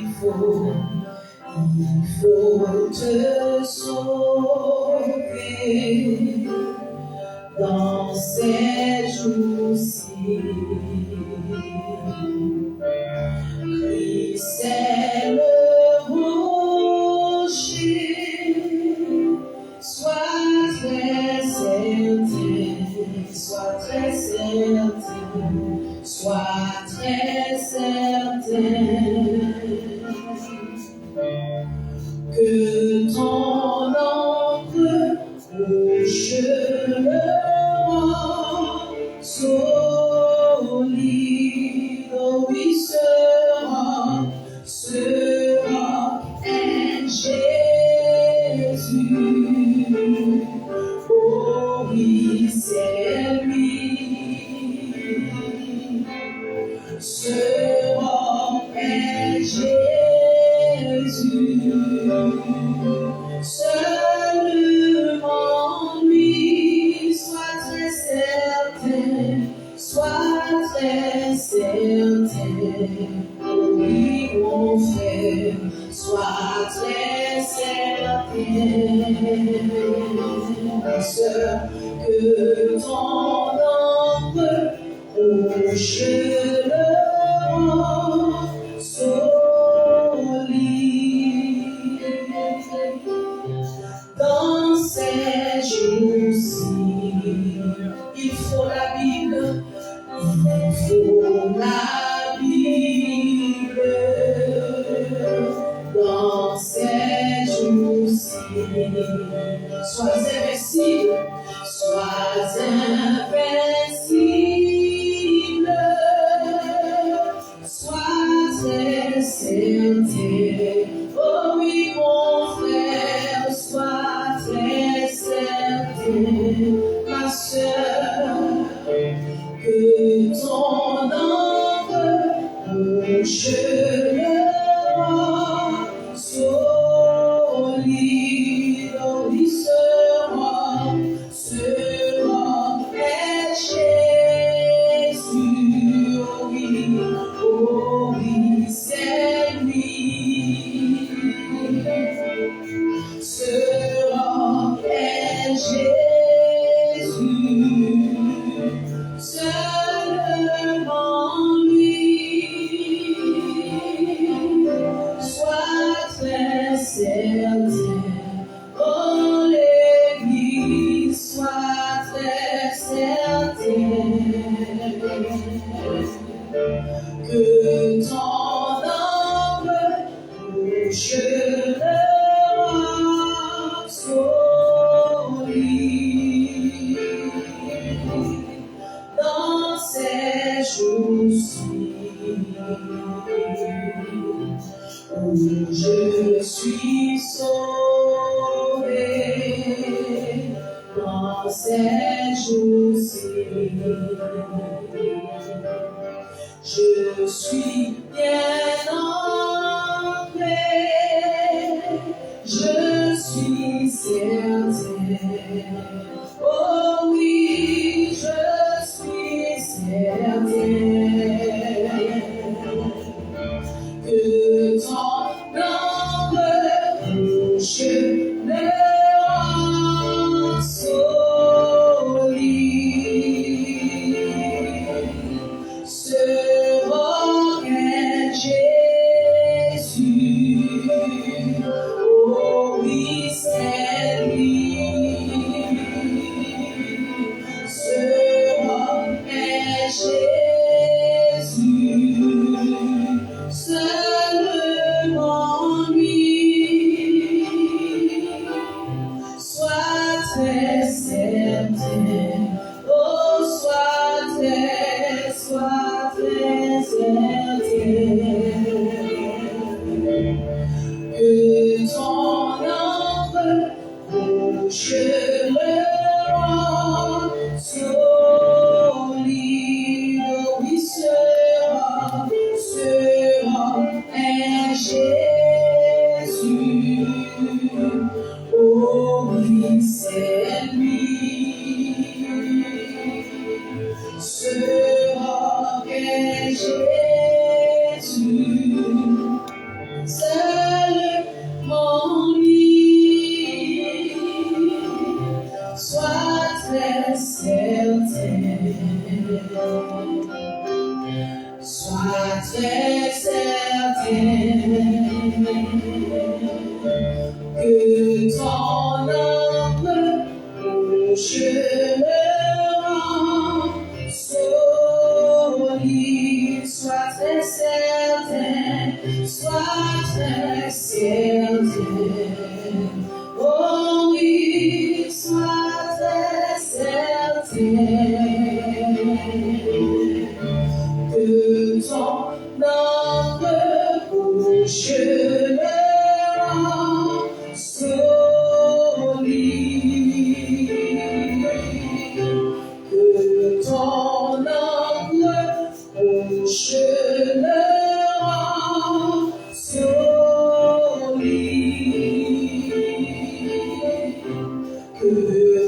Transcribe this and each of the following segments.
il faut te sauver dans ces jours-ci. Christ est le rocher, sois très certain, sois très certain, sois très certain que ton ombre rochera solide, oui sera en Jésus. Oh oui, c'est lui. Sera en Jésus. Seulement lui, sois très certain, sois très certain. Oui, mon frère, sois très certain, ma sœur, que ton ombre rochera solide dans ces jours-ci. Il faut la Bible, il faut la Bible dans ces jours-ci. Sois invincible, sois invincible, sois très certain. Oh oui, mon frère, sois très certain, ma sœur, que ton ombre rochera solide, oui sera en Jésus. Oh oui, c'est lui. Sera en Jésus. Seulement lui, sois très certain. Oh l'Église, sois très certain que ton ombre rochera solide dans ces jours-ci, où je suis sauvé dans ces jours-ci. Je suis bien ancré, je suis certain. Oh oui, je suis certain que ton ombre rochera solide, sera en Jésus. Oh oui, c'est lui. Sera en Jésus. Seulement lui. Sois très certain. Oh, sois très certain que ton ombre rochera solide, oui sera en Jésus. Oh oui, c'est lui. Sera en Jésus. très certaine. Oh oui, sois très certaine que ton ombre bouchera solide. Que ton ombre bouchera solide. Que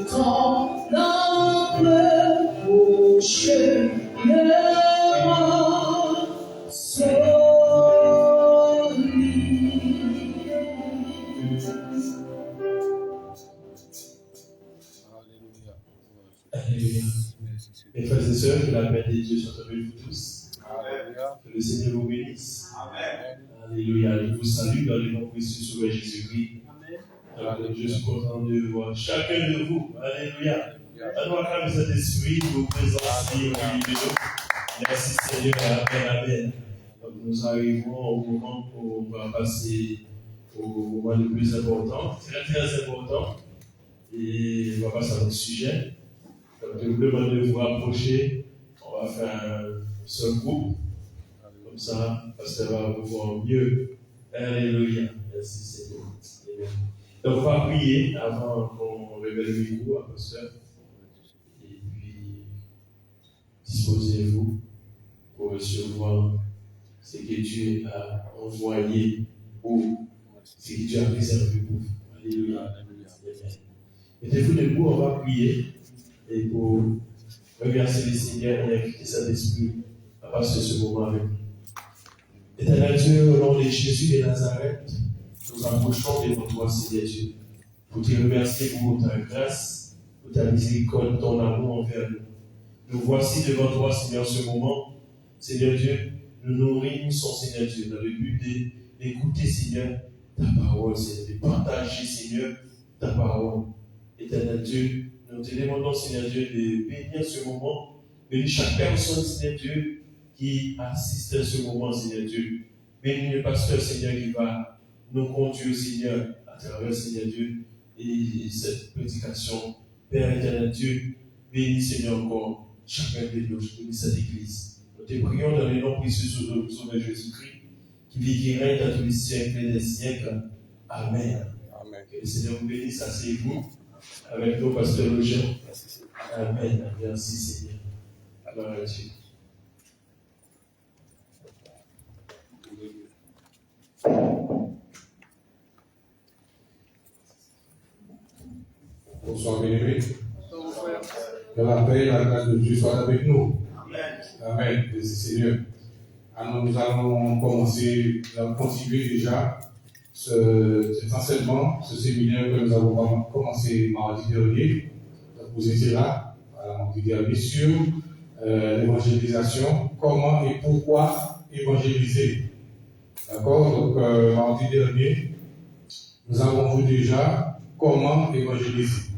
ton ombre bouchera Mes frères et sœurs, que la paix de Dieu soit avec vous tous. Alléluia. Que le Seigneur vous bénisse. Amen. Alléluia. Je vous salue dans le nom précieux Sauveur Jésus-Christ. Amen. Je suis content de voir chacun de vous. Alléluia. Allons acclamer cet esprit, vos présences au milieu de nous. Merci Seigneur. Amen. Amen. Donc nous arrivons au moment où on va passer au moment le plus important, très très important. Et on va passer à notre sujet. Donc, je vous demande de vous rapprocher. On va faire un seul groupe. Comme ça, parce que ça va vous voir mieux. Alléluia. Merci Seigneur. Amen. Donc, on va prier avant qu'on révèle le micro à pasteur. Et puis, disposez-vous pour recevoir ce que Dieu a envoyé ou ce que Dieu a réservé pour vous. Alléluia. Mettez-vous debout, on va prier. Et pour remercier le Seigneur et inviter Saint-Esprit à passer ce moment avec nous. Éternel Dieu, au nom de Jésus de Nazareth, nous approchons devant toi, Seigneur Dieu, pour te remercier pour ta grâce, pour ta miséricorde, ton amour envers nous. Nous voici devant toi, Seigneur, ce moment. Seigneur Dieu, nous nous réunissons, Seigneur Dieu, dans le but d'écouter, Seigneur, ta parole, Seigneur, de partager, Seigneur, ta parole. Éternel Dieu, nous te demandons, Seigneur Dieu, de bénir ce moment. Bénis chaque personne, Seigneur Dieu, qui assiste à ce moment, Seigneur Dieu. Bénis le pasteur, Seigneur, qui va nous conduire, Seigneur, à travers, Seigneur Dieu, et cette prédication. Père éternel Dieu, bénis, Seigneur, encore chacun de nous, bénis cette église. Nous te prions dans le nom précieux de Sauveur Jésus-Christ, qui vit, qui règne dans tous les siècles et des siècles. Amen. Amen. Que le Seigneur vous bénisse, asseyez-vous. Avec nous, pasteur Roger. Amen. Merci Seigneur. Gloire à Dieu. Bonsoir bien-aimés. Que la paix et la grâce de Dieu soient avec nous. Amen. Amen. Merci Seigneur. Alors nous allons continuer déjà cet enseignement, ce séminaire que nous avons commencé mardi dernier. Donc vous étiez là, mardi dernier, sur l'évangélisation, comment et pourquoi évangéliser. D'accord? Donc mardi dernier, nous avons vu déjà comment évangéliser.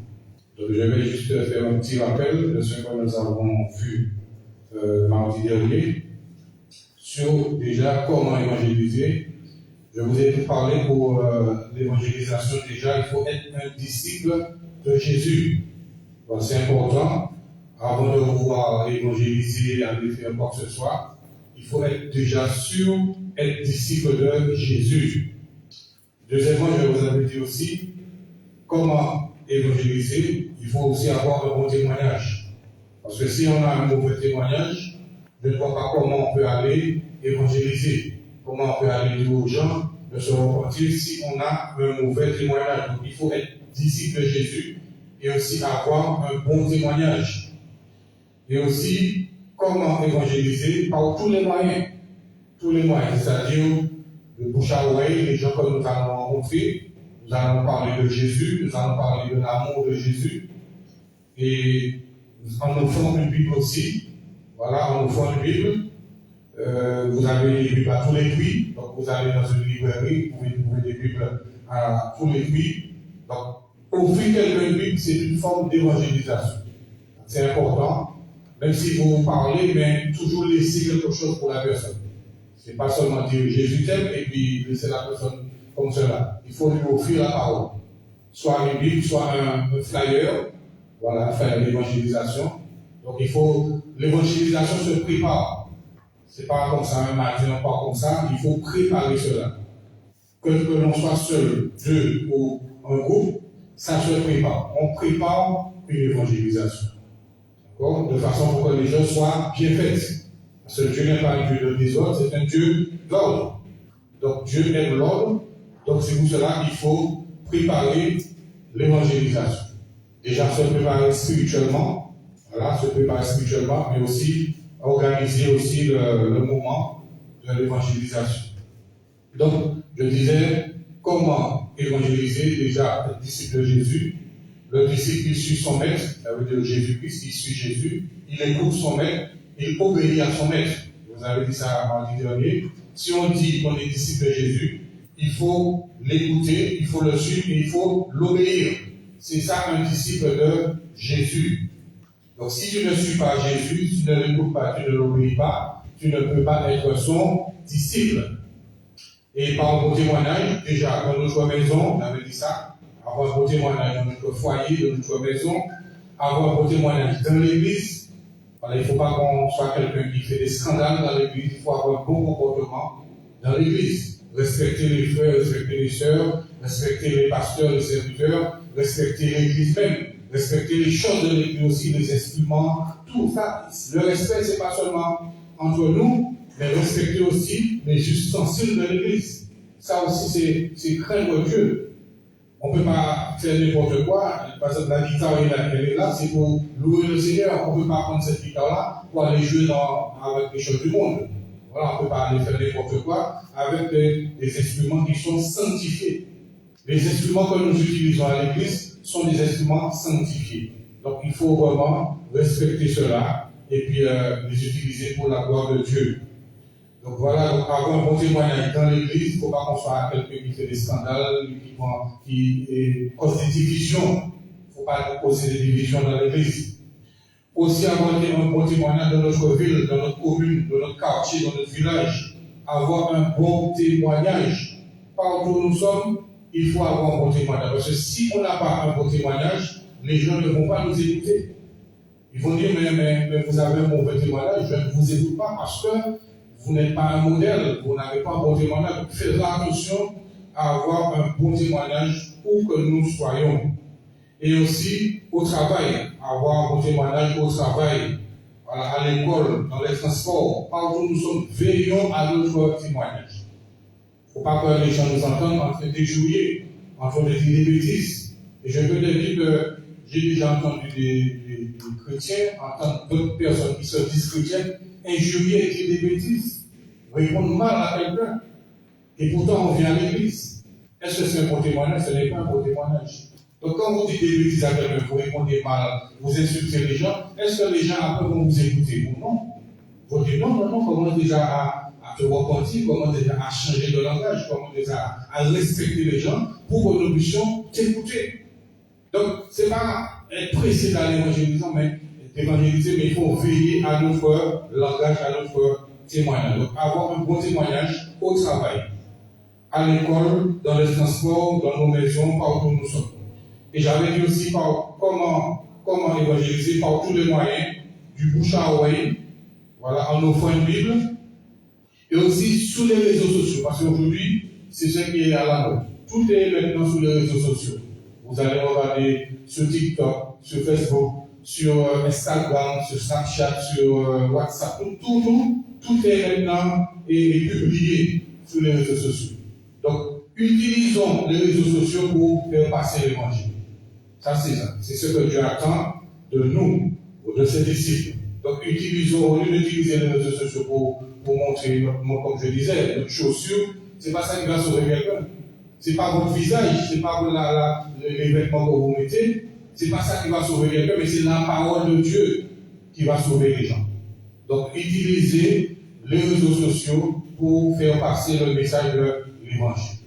Donc je vais juste faire un petit rappel de ce que nous avons vu mardi dernier sur déjà comment évangéliser. Je vous ai parlé pour l'évangélisation déjà, il faut être un disciple de Jésus. Donc c'est important, avant de pouvoir évangéliser, aller faire quoi que ce soit, il faut être déjà sûr, être disciple de Jésus. Deuxièmement, je vous avais dit aussi, comment évangéliser, il faut aussi avoir un bon témoignage. Parce que si on a un mauvais témoignage, je ne vois pas comment on peut aller évangéliser. Comment on peut aller dire aux gens de se repentir si on a un mauvais témoignage. Donc il faut être disciple de Jésus et aussi avoir un bon témoignage. Et aussi, comment évangéliser par tous les moyens. Tous les moyens, c'est-à-dire de bouche à oreille, les gens que nous allons rencontrer. Nous allons parler de Jésus, nous allons parler de l'amour de Jésus. Et en offrant une Bible aussi. Voilà, en offrant une Bible. Vous avez des Bibles à tous les prix. Donc vous allez dans une librairie, vous pouvez trouver des Bibles à tous les prix. Donc offrir quelqu'un Bible, c'est une forme d'évangélisation. C'est important. Même si vous parlez, mais toujours laisser quelque chose pour la personne. C'est pas seulement dire Jésus t'aime et puis laisser la personne comme cela. Il faut lui offrir la parole. Soit une Bible, soit un flyer, voilà, faire l'évangélisation. Donc l'évangélisation se prépare. C'est pas comme ça un matin, pas comme ça. Il faut préparer cela. Que l'on soit seul, deux ou un groupe, ça se prépare. On prépare une évangélisation. D'accord? De façon pour que les choses soient bien faites. Parce que Dieu n'est pas un Dieu de désordre, c'est un Dieu d'ordre. Donc Dieu aime l'ordre. Donc c'est pour cela qu'il faut préparer l'évangélisation. Déjà se préparer spirituellement, voilà, se préparer spirituellement, mais aussi organiser aussi le moment de l'évangélisation. Donc, je disais, comment évangéliser déjà le disciple de Jésus. Le disciple, il suit son maître, ça veut dire Jésus-Christ, il suit Jésus, il écoute son maître, il obéit à son maître. Vous avez dit ça mardi dernier. Si on dit qu'on est disciple de Jésus, il faut l'écouter, il faut le suivre et il faut l'obéir. C'est ça un disciple de Jésus. Donc si tu ne suis pas Jésus, tu ne l'écoutes pas, tu ne l'obéis pas, tu ne peux pas être son disciple. Et par un bon témoignage, déjà dans notre maison, on avait dit ça, avoir un bon témoignage dans notre foyer, dans notre maison, avoir un bon témoignage dans l'église. Voilà, il ne faut pas qu'on soit quelqu'un qui fait des scandales dans l'église, il faut avoir un bon comportement dans l'église. Respecter les frères, respecter les sœurs, respecter les pasteurs, les serviteurs, respecter l'église même, respecter les choses de l'église aussi, les instruments, tout ça. Le respect, ce n'est pas seulement entre nous, mais respecter aussi les ustensiles de l'église. Ça aussi, c'est craindre Dieu. On ne peut pas faire n'importe quoi. Par exemple, la guitare, elle est là, c'est pour louer le Seigneur. On ne peut pas prendre cette guitare-là pour aller jouer avec les choses du monde. Voilà, on ne peut pas aller faire n'importe quoi avec des instruments qui sont sanctifiés. Les instruments que nous utilisons à l'église sont des instruments sanctifiés. Donc il faut vraiment respecter cela et puis les utiliser pour la gloire de Dieu. Donc voilà, donc avoir un bon témoignage dans l'église, il ne faut pas qu'on soit quelqu'un qui fait des scandales, qui cause des divisions. Il ne faut pas causer des divisions dans l'église. Aussi avoir un bon témoignage dans notre ville, dans notre commune, dans notre quartier, dans notre village. Avoir un bon témoignage. Partout où nous sommes, il faut avoir un bon témoignage. Parce que si on n'a pas un bon témoignage, les gens ne vont pas nous écouter. Ils vont dire, mais vous avez un mauvais témoignage, je ne vous écoute pas parce que vous n'êtes pas un modèle, vous n'avez pas un bon témoignage. Faites attention à avoir un bon témoignage où que nous soyons. Et aussi au travail, avoir un bon témoignage au travail, voilà, à l'école, dans les transports, partout où nous sommes, veillons à notre témoignage. Il ne faut pas que les gens nous entendent en train d'éjouer, en train de dire des bêtises. Et je peux te dire que j'ai déjà entendu des chrétiens, entendre d'autres personnes qui se disent chrétiennes, injurier et dire des bêtises, répondre mal à quelqu'un. Et pourtant, on vient à l'église. Est-ce que c'est un bon témoignage? Ce n'est pas un bon témoignage. Donc, quand vous dites des bêtises à quelqu'un, vous répondez mal, vous insultez les gens, est-ce que les gens après vont vous écouter ou non? Vous dites non, comment déjà à te repentir, comment déjà à changer de langage, comment déjà à respecter les gens pour que nous puissions t'écouter. Donc, ce n'est pas être pressé d'aller évangéliser, mais il faut veiller à notre langage, à notre témoignage. Donc, avoir un bon témoignage au travail, à l'école, dans les transports, dans nos maisons, partout où nous sommes. Et j'avais dit aussi comment évangéliser par tous les moyens, du bouche à oreille, voilà, en offrant une Bible, et aussi sur les réseaux sociaux, parce qu'aujourd'hui, c'est ce qui est à la mode. Tout est maintenant sur les réseaux sociaux. Vous allez regarder sur TikTok, sur Facebook, sur Instagram, sur Snapchat, sur WhatsApp, tout est maintenant publié sur les réseaux sociaux. Donc, utilisons les réseaux sociaux pour faire passer l'évangile. Ça, c'est ce que Dieu attend de nous, de ses disciples. Donc, au lieu d'utiliser les réseaux sociaux pour montrer, comme je disais, notre chaussure, c'est pas ça qui va sauver quelqu'un. C'est pas votre visage, c'est pas les vêtements que vous mettez, c'est pas ça qui va sauver quelqu'un, mais c'est la parole de Dieu qui va sauver les gens. Donc, utilisez les réseaux sociaux pour faire passer le message de l'évangile.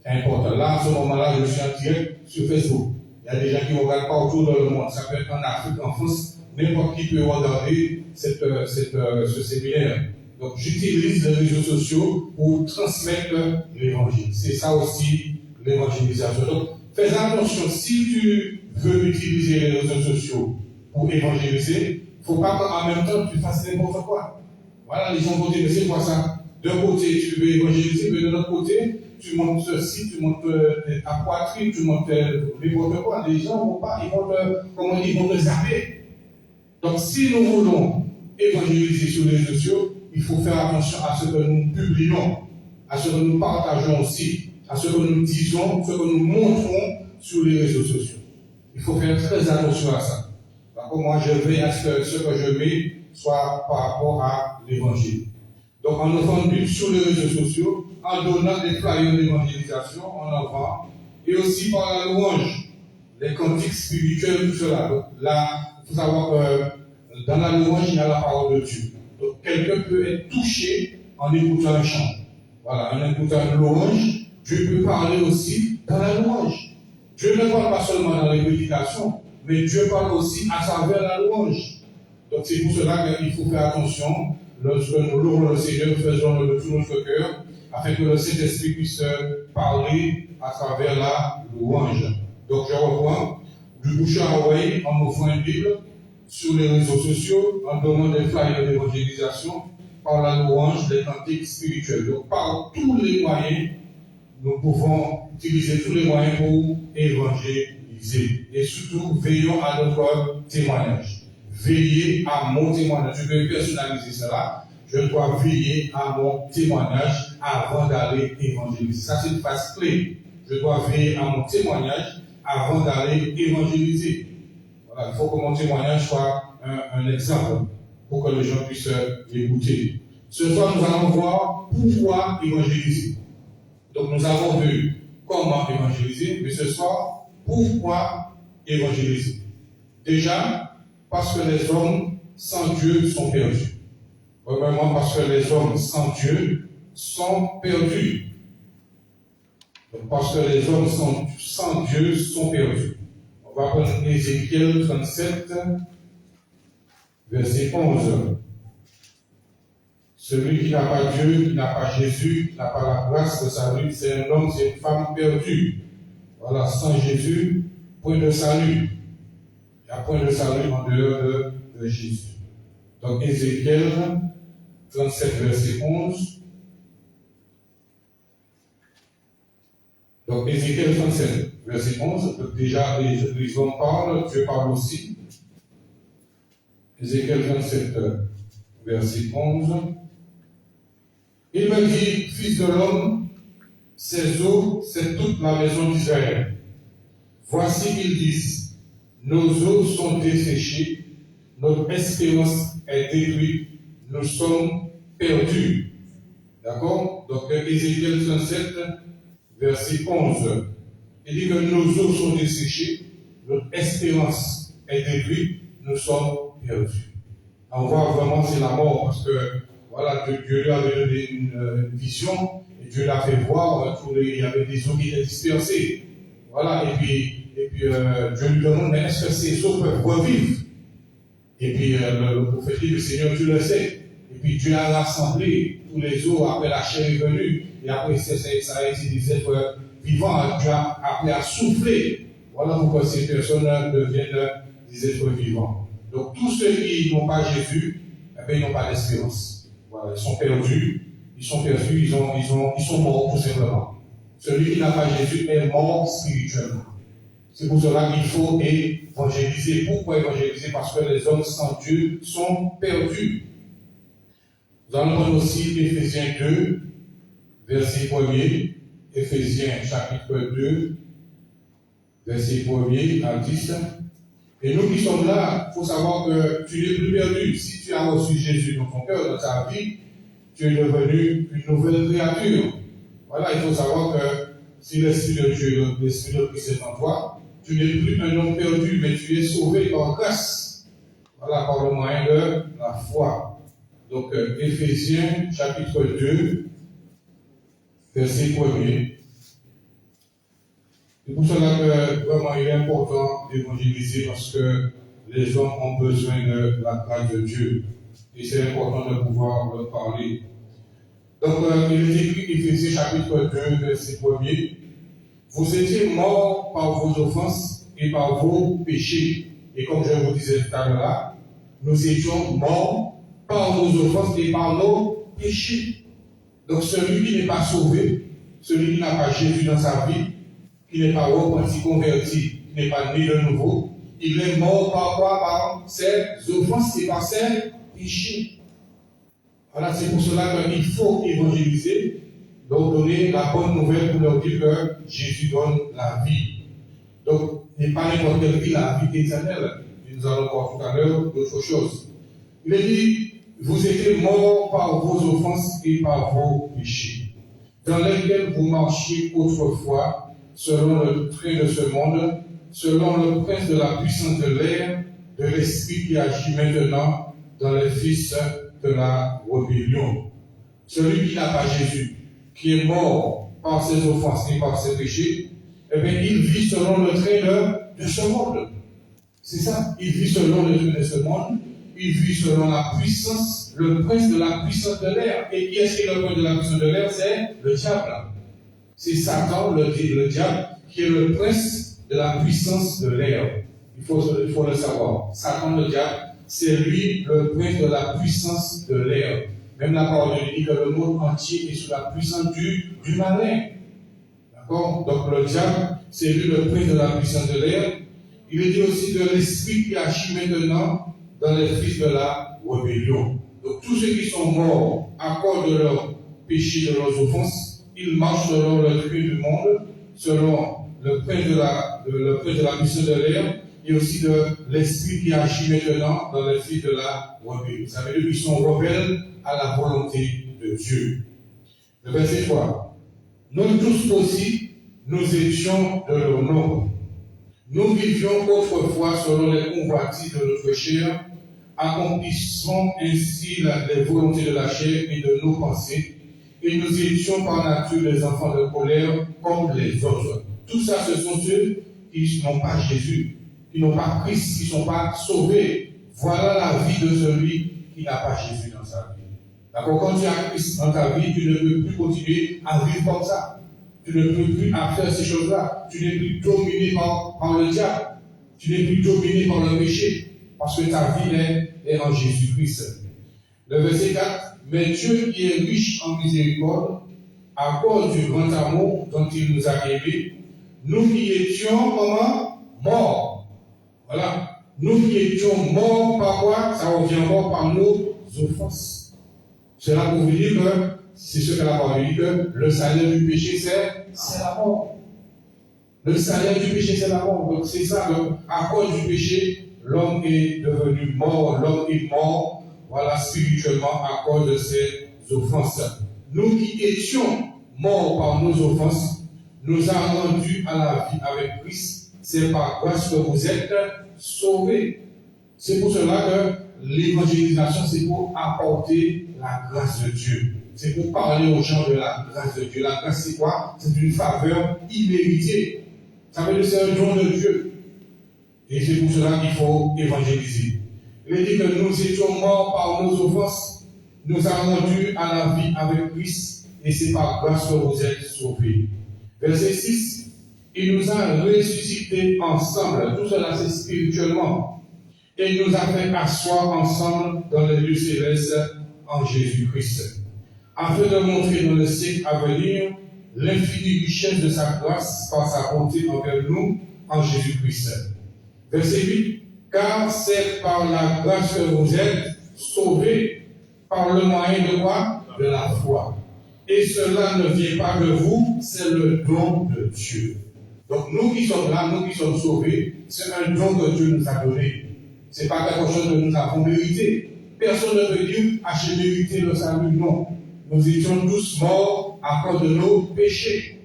C'est important. Là, en ce moment-là, je suis en direct sur Facebook. Il y a des gens qui regardent partout dans le monde. Ça peut être en Afrique, en France, n'importe qui peut regarder ce séminaire. Donc, j'utilise les réseaux sociaux pour transmettre l'évangile. C'est ça aussi l'évangélisation. Donc, fais attention, si tu veux utiliser les réseaux sociaux pour évangéliser, il ne faut pas qu'en même temps tu fasses n'importe quoi. Voilà, les gens vont dire, mais c'est quoi ça? D'un côté, tu veux évangéliser, mais de l'autre côté, tu montes ceci, tu montes ta poitrine, tu montes n'importe quoi. Les gens vont pas, ils vont te zapper. Donc, si nous voulons évangéliser sur les réseaux sociaux, il faut faire attention à ce que nous publions, à ce que nous partageons aussi, à ce que nous disons, ce que nous montrons sur les réseaux sociaux. Il faut faire très attention à ça. D'accord, moi, je veille à ce que je mets soit par rapport à l'évangile. Donc, en offrant but sur les réseaux sociaux, en donnant des flyers d'évangélisation, en avant, et aussi par la louange, les cantiques spirituels, tout cela. Donc, là, il faut savoir que dans la louange, il y a la parole de Dieu. Donc, quelqu'un peut être touché en écoutant un chant. Voilà, en écoutant une louange, Dieu peut parler aussi dans la louange. Dieu ne parle pas seulement dans les prédications, mais Dieu parle aussi à travers la louange. Donc, c'est pour cela qu'il faut faire attention. Lorsque nous louons le Seigneur, nous faisons de tout notre cœur, afin que le Saint-Esprit puisse parler à travers la louange. Donc, je reprends du bouche à oreille en offrant une Bible, sur les réseaux sociaux, en donnant des flyers d'évangélisation, par la louange des cantiques spirituels. Donc, par tous les moyens, nous pouvons utiliser tous les moyens pour évangéliser. Et surtout, veillons à notre témoignage. Veiller à mon témoignage. Je vais personnaliser cela. Je dois veiller à mon témoignage avant d'aller évangéliser. Ça, c'est une phase clé. Je dois veiller à mon témoignage avant d'aller évangéliser. Voilà, il faut que mon témoignage soit un exemple pour que les gens puissent l'écouter. Ce soir, nous allons voir pourquoi évangéliser. Donc, nous avons vu comment évangéliser, mais ce soir, pourquoi évangéliser? Déjà, parce que les hommes sans Dieu sont perdus. Premièrement, parce que les hommes sans Dieu sont perdus. Donc, parce que les hommes sans Dieu sont perdus. On va prendre Ézéchiel 37, verset 11. Celui qui n'a pas Dieu, qui n'a pas Jésus, qui n'a pas la grâce de salut, c'est un homme, c'est une femme perdue. Voilà, sans Jésus, point de salut. Il n'y a point de salut en dehors de Jésus. Donc, Ézéchiel 37, verset 11. Donc, Ézéchiel 37, verset 11. Donc, déjà, les hommes parlent, Dieu parle aussi. Ézéchiel 27, verset 11. Il me dit, fils de l'homme, ces eaux, c'est toute la maison d'Israël. Voici qu'ils disent, nos eaux sont desséchées, notre espérance est détruite, nous sommes perdus. D'accord? Donc, Ézéchiel 37, verset 11. Il dit que nos eaux sont desséchées, notre espérance est détruite, nous sommes perdus. On voit vraiment c'est la mort, parce que voilà, Dieu lui avait donné une vision, et Dieu l'a fait voir, il y avait des eaux qui étaient dispersées. Voilà, et puis Dieu lui demande, mais est-ce que ces eaux peuvent revivre? Et puis le prophète dit, le Seigneur, tu le sais. Et puis Dieu a rassemblé tous les eaux après la chair est venue. Et après, ça a été des êtres vivants. Dieu a appelé à souffler. Voilà pourquoi ces personnes deviennent des êtres vivants. Donc tous ceux qui n'ont pas Jésus, ils n'ont pas d'espérance. Voilà, ils sont perdus. Ils sont perdus, ils sont morts tout simplement. Celui qui n'a pas Jésus est mort spirituellement. C'est pour cela qu'il faut évangéliser. Pourquoi évangéliser? Parce que les hommes sans Dieu sont perdus. Nous allons prendre aussi Éphésiens 2, verset 1er. Éphésiens chapitre 2, verset 1er à 10. Et nous qui sommes là, il faut savoir que tu n'es plus perdu. Si tu as reçu Jésus dans ton cœur, dans ta vie, tu es devenu une nouvelle créature. Voilà, il faut savoir que si l'Esprit de Dieu, l'Esprit de Christ est en toi, tu n'es plus un homme perdu, mais tu es sauvé par grâce. Voilà, par le moyen de la foi. Donc, Éphésiens chapitre 2, verset 1er. C'est pour cela que vraiment il est important d'évangéliser parce que les hommes ont besoin de la grâce de Dieu. et c'est important de pouvoir leur parler. Donc, il est écrit, Éphésiens chapitre 2, verset 1er, vous étiez morts par vos offenses et par vos péchés. Et comme je vous disais tout à l'heure, nous étions morts par nos offenses et par nos péchés. Donc, celui qui n'est pas sauvé, celui qui n'a pas Jésus dans sa vie, qui n'est pas repenti, converti, qui n'est pas né de nouveau, il est mort par quoi? Par ses offenses et par ses péchés. Voilà, c'est pour cela qu'il faut évangéliser, donc donner la bonne nouvelle pour leur dire que Jésus donne la vie. Donc, n'est pas n'importe quelle vie, la vie éternelle. Et nous allons voir tout à l'heure d'autres choses. Il est dit, vous étiez morts par vos offenses et par vos péchés, dans lesquels vous marchiez autrefois, selon le trait de ce monde, selon le prince de la puissance de l'air, de l'esprit qui agit maintenant dans les fils de la rébellion. Celui qui n'a pas Jésus, qui est mort par ses offenses et par ses péchés, eh bien, il vit selon le trait de ce monde. C'est ça, il vit selon le trait de ce monde, il vit selon la puissance, le prince de la puissance de l'air. Et qui est-ce qui est le prince de la puissance de l'air? C'est le diable. C'est Satan, le diable, qui est le prince de la puissance de l'air. Il faut le savoir. Satan, le diable, c'est lui le prince de la puissance de l'air. Même la parole de Dieu dit que le monde entier est sous la puissance du malin. D'accord? Donc le diable, c'est lui le prince de la puissance de l'air. Il est dit aussi de l'esprit qui agit maintenant dans les fils de la rébellion. Donc tous ceux qui sont morts à cause de leurs péchés, de leurs offenses, ils marchent selon le trait du monde, selon le prince de la puissance de l'air, et aussi de l'esprit qui agit maintenant dans les fils de la rébellion. Ça veut dire qu'ils sont rebelles à la volonté de Dieu. Le verset 3. Nous tous aussi, nous étions de leur nombre. Nous vivions autrefois selon les convoitises de notre chair, accomplissant ainsi les volontés de la chair et de nos pensées, et nous étions par nature des enfants de colère comme les autres. Tout ça, ce sont ceux qui n'ont pas Jésus, qui n'ont pas Christ, qui ne sont pas sauvés. Voilà la vie de celui qui n'a pas Jésus dans sa vie. D'accord? Quand tu as Christ dans ta vie, tu ne peux plus continuer à vivre comme ça. Tu ne peux plus faire ces choses-là. Tu n'es plus dominé par le diable. Tu n'es plus dominé par le péché. Parce que ta vie est en Jésus-Christ. Le verset 4. Mais Dieu qui est riche en miséricorde, à cause du grand amour dont il nous a aimés, nous qui étions comment? Morts. Voilà. Nous qui étions morts par quoi? Ça revient mort par nos offenses. Cela pour vous dire que c'est ce que la parole dit, que le salaire du péché, c'est la mort. Le salaire du péché, c'est la mort. Donc c'est ça. Donc, à cause du péché, l'homme est devenu mort. L'homme est mort, voilà, spirituellement, à cause de ses offenses. Nous qui étions morts par nos offenses, nous a rendus à la vie avec Christ. C'est par grâce que vous êtes sauvés. C'est pour cela que l'évangélisation, c'est pour apporter la grâce de Dieu. C'est pour parler aux gens de la grâce de Dieu. La grâce, c'est quoi? C'est une faveur imméritée. Ça veut dire que c'est un don de Dieu. Et c'est pour cela qu'il faut évangéliser. Il dit que nous étions morts par nos offenses, nous a rendus à la vie avec Christ, et c'est par grâce que vous êtes sauvés. Verset 6, il nous a ressuscités ensemble, tout cela c'est spirituellement, et il nous a fait asseoir ensemble dans les lieux célestes en Jésus-Christ, afin de montrer dans le siècle à venir l'infinie richesse de sa grâce par sa bonté envers nous en Jésus-Christ. Verset 8, car c'est par la grâce que vous êtes sauvés, par le moyen de quoi? De la foi. Et cela ne vient pas de vous, c'est le don de Dieu. Donc nous qui sommes là, nous qui sommes sauvés, c'est un don que Dieu nous a donné. Ce n'est pas quelque chose que nous avons mérité. Personne ne peut dire, ah, j'ai mérité le salut. Non. Nous étions tous morts à cause de nos péchés.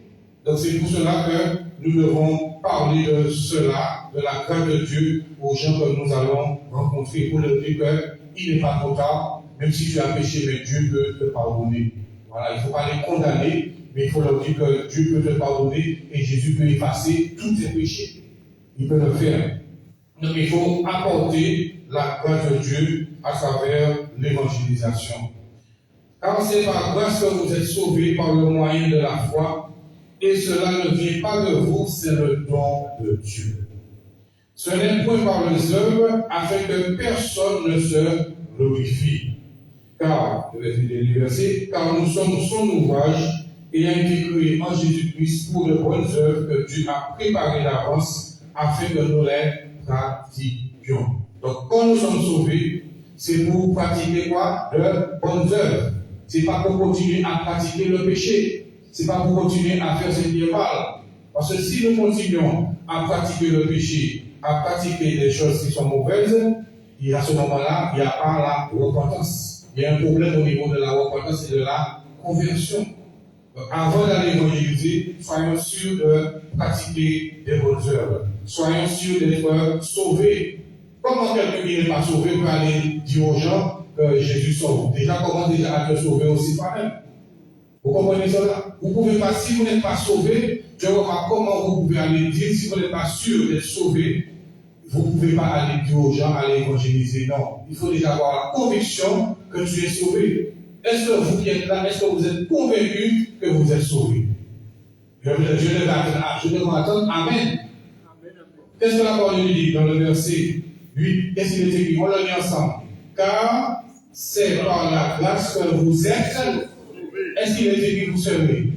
Donc c'est pour cela que nous devons parler de cela, de la grâce de Dieu, aux gens que nous allons rencontrer pour leur dire qu'il n'est pas trop tard, même si tu as péché, mais Dieu peut te pardonner. Voilà, il ne faut pas les condamner, mais il faut leur dire que Dieu peut te pardonner et Jésus peut effacer tous tes péchés. Il peut le faire. Donc il faut apporter la grâce de Dieu à travers l'évangélisation. Car c'est par grâce que vous êtes sauvés par le moyen de la foi, et cela ne vient pas de vous, c'est le don de Dieu. Ce n'est point par les œuvres, afin que personne ne se glorifie. Car, car nous sommes son ouvrage, ayant été créés en Jésus-Christ pour de bonnes œuvres que Dieu a préparées d'avance, afin que nous les pratiquions. Donc, quand nous sommes sauvés, c'est pour pratiquer quoi? De bonnes œuvres. C'est pas pour continuer à pratiquer le péché. C'est pas pour continuer à faire ce qui est mal. Parce que si nous continuons à pratiquer le péché, à pratiquer des choses qui sont mauvaises, et à ce moment-là, il n'y a pas la repentance. Il y a un problème au niveau de la repentance et de la conversion. Donc, avant d'aller évangéliser, soyons sûrs de pratiquer des bonnes œuvres. Soyons sûrs d'être sauvés. Comment quelqu'un qui n'est pas sauvé peut aller dire aux gens que Jésus sauve? Déjà, comment déjà être sauvé aussi par même? Vous comprenez cela? Vous pouvez pas, si vous n'êtes pas sauvé, je ne vois pas comment vous pouvez aller dire, si vous n'êtes pas sûr d'être sauvé, vous ne pouvez pas aller dire aux gens, aller évangéliser. Non. Il faut déjà avoir la conviction que tu es sauvé. Est-ce que vous qui êtes là, est-ce que vous êtes convaincu que vous êtes sauvé? Je devrais attendre. Amen. Qu'est-ce que la parole nous dit dans le verset 8? Qu'est-ce qu'il est écrit? On le lit ensemble. Car c'est par la grâce que vous êtes. Est-ce qu'il est écrit vous serez?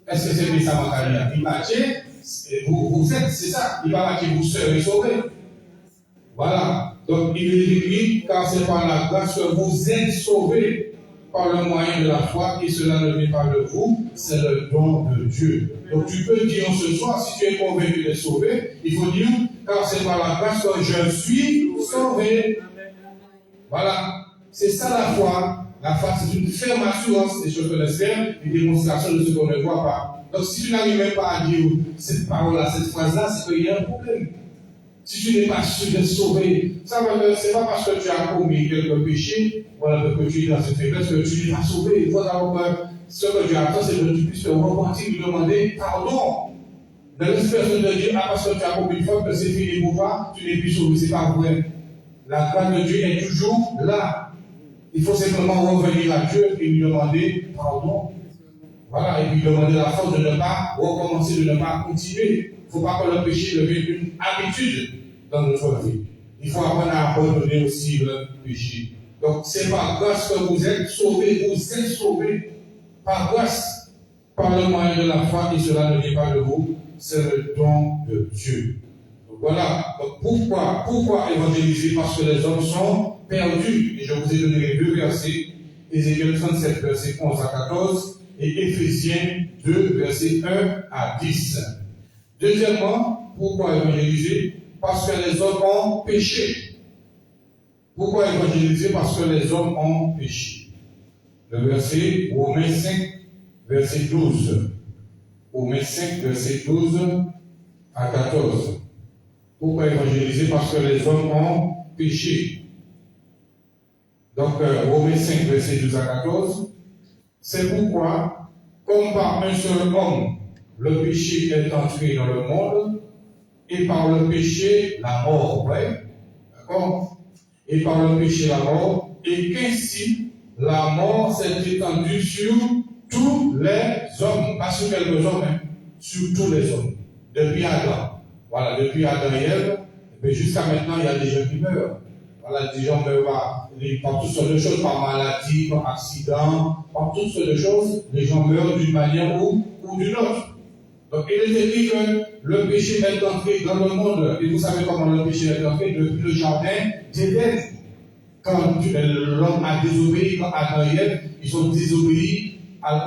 Est-ce que c'est ça, Macaria? Il va dire, vous êtes, c'est ça. Il va dire, vous serez sauvés. Voilà. Donc, il est écrit, car c'est par la grâce que vous êtes sauvés par le moyen de la foi, et cela ne vient pas de vous, c'est le don de Dieu. Donc, tu peux dire ce soir, si tu es convaincu d'être sauvé, il faut dire, car c'est par la grâce que je suis sauvé. Voilà. C'est ça la foi. La foi, c'est une ferme assurance des choses qu'on espère, une démonstration de ce qu'on ne voit pas. Donc, si tu n'arrives même pas à dire cette parole-là, cette phrase-là, c'est qu'il y a un problème. Si tu n'es pas sûr d'être sauvé, ça veut dire que ce n'est pas parce que tu as commis quelques péchés, voilà, que tu es dans cette faiblesse, que tu n'es pas sauvé. Il faut d'abord que ce que tu attends, c'est que tu puisses te repentir, lui demander pardon. Ne laisse personne te dire, ah, parce que tu as commis une faute, que c'est fini pour toi, tu n'es plus sauvé. Ce n'est pas vrai. La grâce de Dieu est toujours là. Il faut simplement revenir à Dieu et lui demander pardon. Voilà, et lui demander la force de ne pas recommencer, de ne pas continuer. Il ne faut pas que le péché devienne une habitude dans notre vie. Il faut apprendre à abandonner aussi le péché. Donc, c'est par grâce que vous êtes sauvés, par grâce, par le moyen de la foi, et cela ne vient pas de vous, c'est le don de Dieu. Donc, voilà. Donc, pourquoi évangéliser? Parce que les hommes sont perdus. Et je vous ai donné les deux versets, Ézéchiel 37, versets 11 à 14, et Éphésiens 2, versets 1 à 10. Deuxièmement, pourquoi évangéliser? Parce que les hommes ont péché. Pourquoi évangéliser? Parce que les hommes ont péché. Le verset, Romains 5, verset 12. Romains 5, verset 12 à 14. Pourquoi évangéliser? Parce que les hommes ont péché. Donc, Romains 5, verset 12 à 14. C'est pourquoi, comme par un seul homme, le péché est entré dans le monde, et par le péché, la mort. Ouais? D'accord? Et par le péché, la mort, et qu'ainsi, la mort s'est étendue sur tous les hommes. Pas sur quelques hommes, hein, sur tous les hommes. Depuis Adam. Voilà, depuis Adam et Ève, mais jusqu'à maintenant, il y a des gens qui meurent. Voilà, des gens meurent par toutes sortes de choses, par maladie, par accident, par toutes sortes de choses. Les gens meurent d'une manière ou d'une autre. Donc, il est écrit que le péché est entré dans le monde. Et vous savez comment le péché est entré depuis le jardin d'Éden. Quand l'homme a désobéi, quand Adam et Ève, ils ont désobéi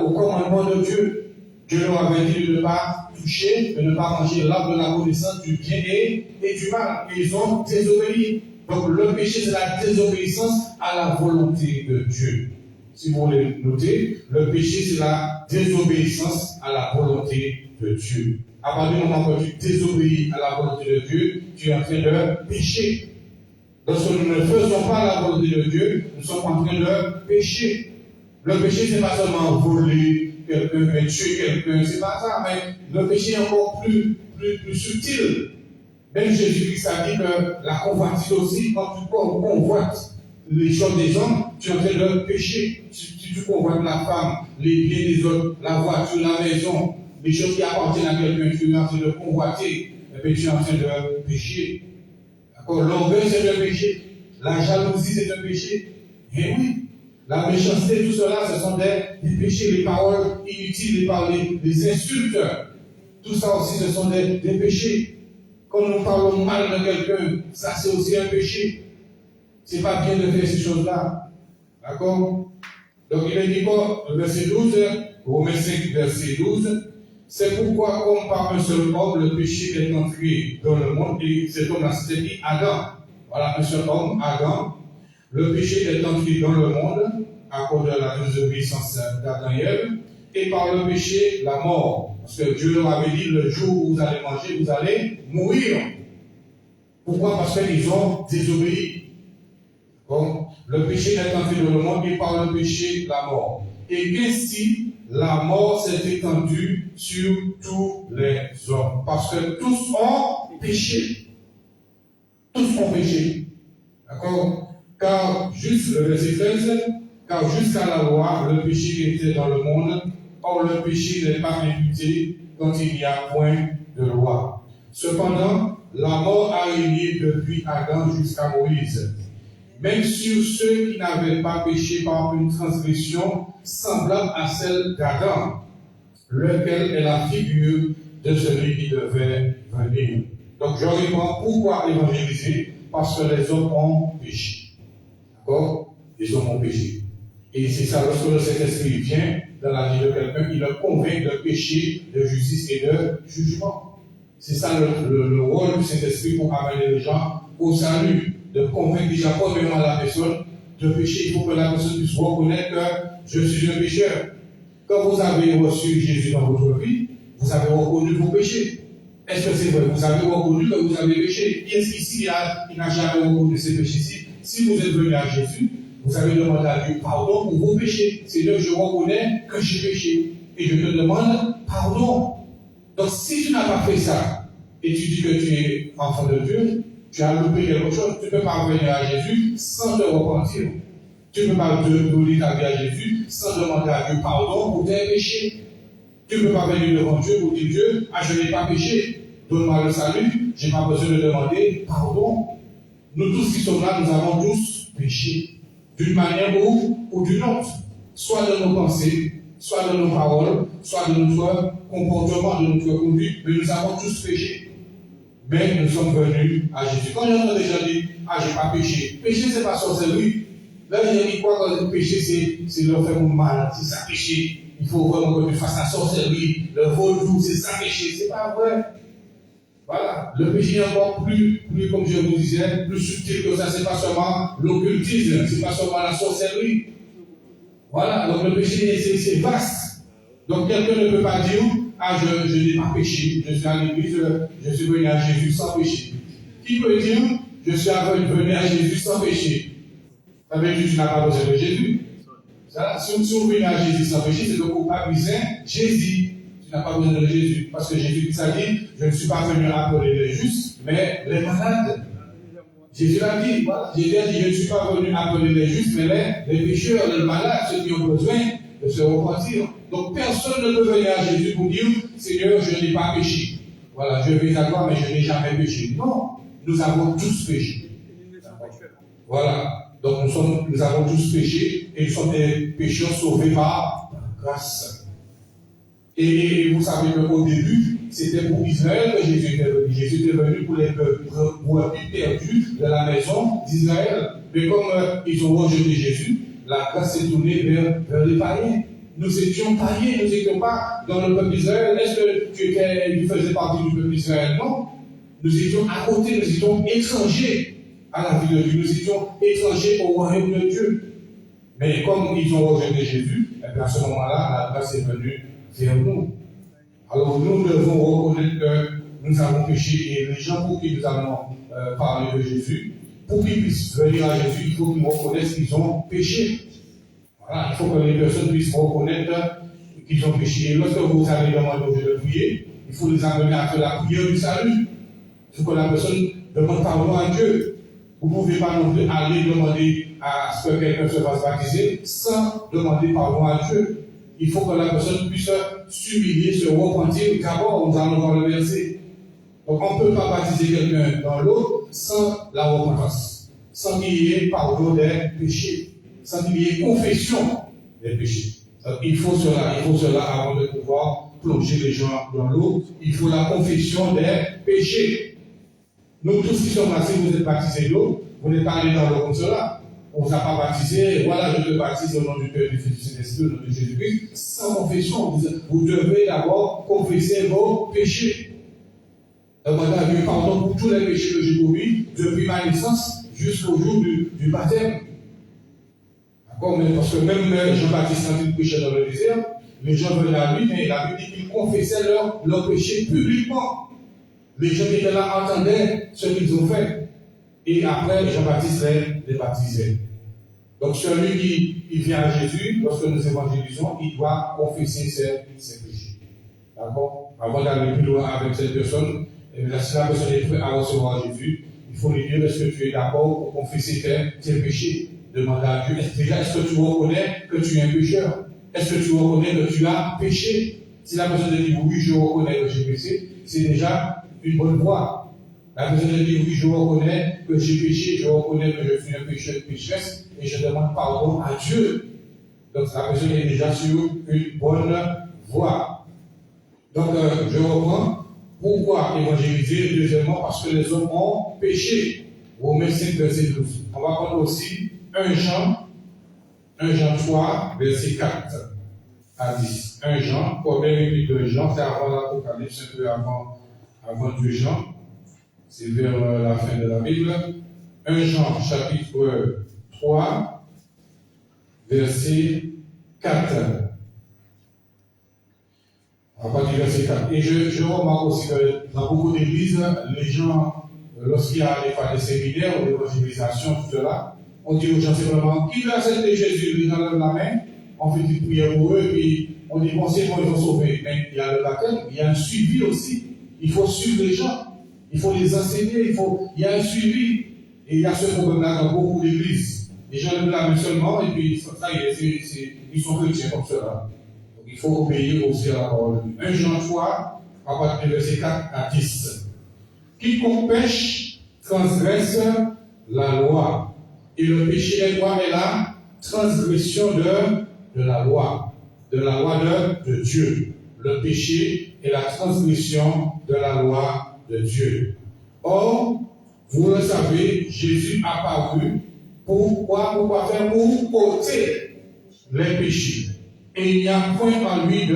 au commandement de Dieu. Dieu leur avait dit de ne pas toucher, de ne pas manger l'arbre de la connaissance du bien et du mal. Et ils ont désobéi. Donc, le péché, c'est la désobéissance à la volonté de Dieu. Si vous voulez noter, le péché, c'est la désobéissance à la volonté de Dieu. À partir du moment où tu désobéis à la volonté de Dieu, tu es en train de pécher. Lorsque nous ne faisons pas la volonté de Dieu, nous sommes en train de pécher. Le péché, c'est pas seulement voler quelqu'un, tuer quelqu'un, c'est pas ça, mais le péché est encore plus subtil. Même Jésus-Christ a dit que la convoitise aussi, quand tu convoites les choses des hommes, tu es en train de pécher. Tu convoites la femme, les biens des autres, la voiture, la maison, les choses qui appartiennent à quelqu'un, tu es en train de convoiter, et puis tu es en train de pécher. D'accord? L'orgueil, c'est un péché. La jalousie, c'est un péché. Et oui, la méchanceté, tout cela, ce sont des péchés, les paroles inutiles, les insultes. Tout ça aussi, ce sont des péchés. Quand nous parlons mal de quelqu'un, ça c'est aussi un péché. C'est pas bien de faire ces choses-là. D'accord? Donc il est dit quoi? Verset 12, Romains 5, verset 12. C'est pourquoi, comme par un seul homme, le péché est entré dans le monde, et cet homme-là, c'était dit Adam. Voilà, un seul homme, Adam. Le péché est entré dans le monde à cause de la désobéissance d'Adam et Ève, et par le péché, la mort. Parce que Dieu leur avait dit, le jour où vous allez manger, vous allez mourir. Pourquoi? Parce qu'ils ont désobéi. Bon, le péché est entré dans le monde, et par le péché, la mort. Et ainsi, la mort s'est étendue sur tous les hommes. Parce que tous ont péché. Tous ont péché. D'accord? Car, juste le verset 13, car jusqu'à la loi, le péché était dans le monde. Or, le péché n'est pas imputé quand il n'y a point de loi. Cependant, la mort a régné depuis Adam jusqu'à Moïse. Même sur ceux qui n'avaient pas péché par une transgression semblable à celle d'Adam, lequel est la figure de celui qui devait venir. Donc je réponds, pourquoi évangéliser? Parce que les hommes ont péché. D'accord? Les hommes ont péché. Et c'est ça, lorsque le Saint-Esprit vient dans la vie de quelqu'un, il le convainc de péché, de justice et de jugement. C'est ça le rôle du Saint-Esprit pour amener les gens au salut, de convaincre déjà premièrement la personne de péché. Il faut que la personne puisse reconnaître que je suis un pécheur. Quand vous avez reçu Jésus dans votre vie, vous avez reconnu vos péchés. Est-ce que c'est vrai? Vous avez reconnu que vous avez péché. Qui est-ce qu'ici il n'a jamais reconnu ses péchés? Si vous êtes venu à Jésus, vous avez demandé à Dieu pardon pour vos péchés. Seigneur, je reconnais que j'ai péché. Et je te demande pardon. Donc si tu n'as pas fait ça, et tu dis que tu es enfant de Dieu, tu as loupé quelque chose. Tu ne peux pas venir à Jésus sans te repentir. Tu ne peux pas donner ta vie à Jésus sans demander à Dieu pardon pour tes péchés. Tu ne peux pas venir devant Dieu pour dire Dieu, je n'ai pas péché, donne-moi le salut, je n'ai pas besoin de demander pardon. Nous tous qui sommes là, nous avons tous péché, d'une manière ou d'une autre, soit de nos pensées, soit de nos paroles, soit de notre comportement, de notre conduite, mais nous avons tous péché. Mais nous sommes venus à Jésus. Quand j'entends des gens dire, j'ai pas péché. Péché, c'est pas sorcellerie. Là, il dit quoi que le péché, c'est leur faire mal, c'est ça péché. Il faut vraiment que tu fasses la sorcellerie, le vaudou, c'est ça péché. C'est pas vrai. Voilà. Le péché est encore plus, comme je vous disais, plus subtil que ça. C'est pas seulement l'occultisme, c'est pas seulement la sorcellerie. Voilà. Donc le péché, c'est vaste. Donc quelqu'un ne peut pas dire, je n'ai pas péché, je suis à l'église, je suis venu à Jésus sans péché. Qui peut dire, je suis venu à Jésus sans péché? Ça veut dire que tu n'as pas besoin de Jésus. Si on vient à Jésus sans péché, c'est que vous pas besoin de Jésus. Tu n'as pas besoin de Jésus. Parce que Jésus a dit, je ne suis pas venu appeler les justes, mais les malades. Jésus l'a dit, voilà. Jésus a dit, je ne suis pas venu appeler les justes, mais les pécheurs, les malades, ceux qui ont besoin de se repentir. Donc personne ne peut venir à Jésus pour dire, Seigneur, je n'ai pas péché. Voilà, je vais à toi, mais je n'ai jamais péché. Non, nous avons tous péché. Voilà. Donc nous avons tous péché et nous sommes des pécheurs sauvés par grâce. Et vous savez qu'au début, c'était pour Israël que Jésus était venu. Jésus était venu pour les brebis perdus de la maison d'Israël. Mais comme ils ont rejeté Jésus, la grâce s'est tournée vers les païens. Nous étions païens, nous n'étions pas dans le peuple d'Israël. Est-ce que tu faisais partie du peuple d'Israël? Non. Nous étions à côté, nous étions étrangers à la vie de Dieu. Nous étions étrangers au royaume de Dieu. Mais comme ils ont rejeté Jésus, et bien à ce moment-là, la grâce est venue vers nous. Alors nous devons reconnaître que nous avons péché et les gens pour qui nous allons parler de Jésus, pour qu'ils puissent venir à Jésus, il faut qu'ils reconnaissent qu'ils ont péché. Voilà, il faut que les personnes puissent reconnaître qu'ils ont péché. Et lorsque vous allez demander aux gens de prier, il faut les amener à faire la prière du salut. Il faut que la personne demande pardon à Dieu. Vous ne pouvez pas non plus aller demander à ce que quelqu'un se fasse baptiser sans demander pardon à Dieu. Il faut que la personne puisse s'humilier, se repentir. D'abord, nous allons voir le verset. Donc, on ne peut pas baptiser quelqu'un dans l'eau sans la repentance, sans qu'il y ait pardon des péchés, sans qu'il y ait confession des péchés. Donc, il faut cela avant de pouvoir plonger les gens dans l'eau. Il faut la confession des péchés. Nous tous qui sommes là, si vous êtes baptisés d'eau, vous n'êtes pas allés dans l'eau comme cela. On ne vous a pas baptisé, voilà, je te baptise au nom du Père, du Fils, du Saint-Esprit, au nom de Jésus-Christ, sans confession. Vous devez d'abord confesser vos péchés. Demander pardon pour tous les péchés que j'ai commis depuis ma naissance jusqu'au jour du baptême. D'accord, mais parce que même Jean-Baptiste, quand il prêchait dans le désert, les gens venaient à lui, mais la Bible dit qu'ils confessaient leurs péchés publiquement. Les gens qui étaient là entendaient ce qu'ils ont fait. Et après, Jean-Baptiste les baptisait. Donc, celui qui vient à Jésus, lorsque nous évangélisons, il doit confesser ses péchés. D'accord? Avant d'aller plus loin avec cette personne, si la personne est prête à recevoir Jésus, il faut lui dire, est-ce que tu es d'accord pour confesser tes péchés? Demander à Dieu, est-ce que tu reconnais que tu es un pécheur? Est-ce que tu reconnais que tu as péché? Si la personne dit, oui, je reconnais que j'ai péché, c'est déjà une bonne voie. La personne dit, oui, je reconnais que j'ai péché, je reconnais que je suis un pécheur, une pécheresse, et je demande pardon à Dieu. Donc la personne est déjà sur une bonne voie. Donc je reprends. Pourquoi évangéliser? Deuxièmement, parce que les hommes ont péché. Romains 5, verset 12. On va prendre aussi 1 Jean 3, verset 4 à 10. 1 Jean, première épître de Jean, c'est avant l'Apocalypse, un peu avant 2 Jean. C'est vers la fin de la Bible. 1 Jean, chapitre 3, verset 4. À partir du verset 4. Et je remarque aussi que dans beaucoup d'églises, les gens, lorsqu'il y a des séminaires ou d'évangélisation, tout cela, on dit aux gens simplement, qui veut accepter Jésus? Ils enlèvent la main, on fait une prière pour eux, et puis on dit, bon, c'est bon, ils sont sauvés. Mais il y a le baptême, il y a un suivi aussi. Il faut suivre les gens. Il faut les enseigner, il y a un suivi. Et il y a ce problème-là dans beaucoup d'églises. Les gens lèvent la main seulement, et puis ça y est, ils sont chrétiens comme cela. Donc il faut obéir aussi à la parole de Dieu. 1 Jean 3, à partir du verset 4 à 10. Quiconque pêche transgresse la loi. Et le péché des lois est la transgression de la loi. De la loi de Dieu. Le péché est la transgression de la loi de Dieu. Or, vous le savez, Jésus a paru pourquoi faire? Pour ôter les péchés. Et il n'y a point en lui de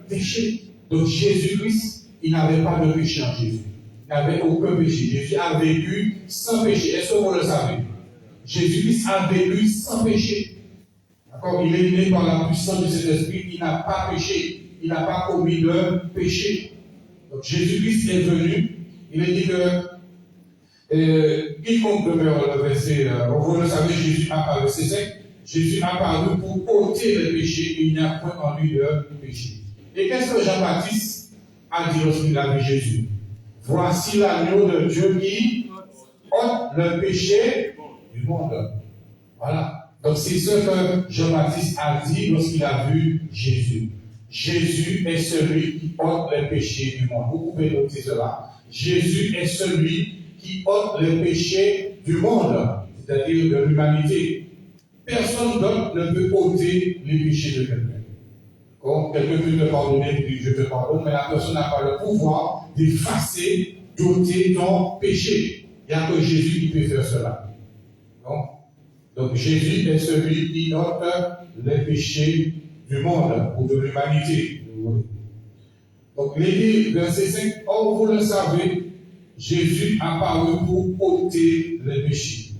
péché. Donc Jésus-Christ, il n'avait pas de péché en Jésus. Il n'avait aucun péché. Jésus a vécu sans péché. Est-ce que vous le savez? Jésus-Christ a vécu sans péché. D'accord? Il est né par la puissance de cet esprit. Il n'a pas péché. Il n'a pas commis de péché. Donc Jésus-Christ est venu. Il est dit que quiconque demeure le verset, vous le savez, Jésus a paru, c'est sec. Jésus a paru pour ôter le péché, et il n'y a point en lui de péché. Et qu'est-ce que Jean-Baptiste a dit lorsqu'il a vu Jésus? Voici l'agneau de Dieu qui ôte le péché du monde. Voilà. Donc c'est ce que Jean-Baptiste a dit lorsqu'il a vu Jésus. Jésus est celui qui ôte les péchés du monde. Vous pouvez noter cela. Jésus est celui qui ôte les péchés du monde, c'est-à-dire de l'humanité. Personne d'autre ne peut ôter les péchés de quelqu'un. Quelqu'un peut te pardonner, puis je te pardonne, mais la personne n'a pas le pouvoir d'effacer, d'ôter ton péché. Il n'y a que Jésus qui peut faire cela. Donc Jésus est celui qui ôte les péchés du monde ou de l'humanité. Donc l'Église, verset 5, or vous le savez, Jésus a paru pour ôter les péchés.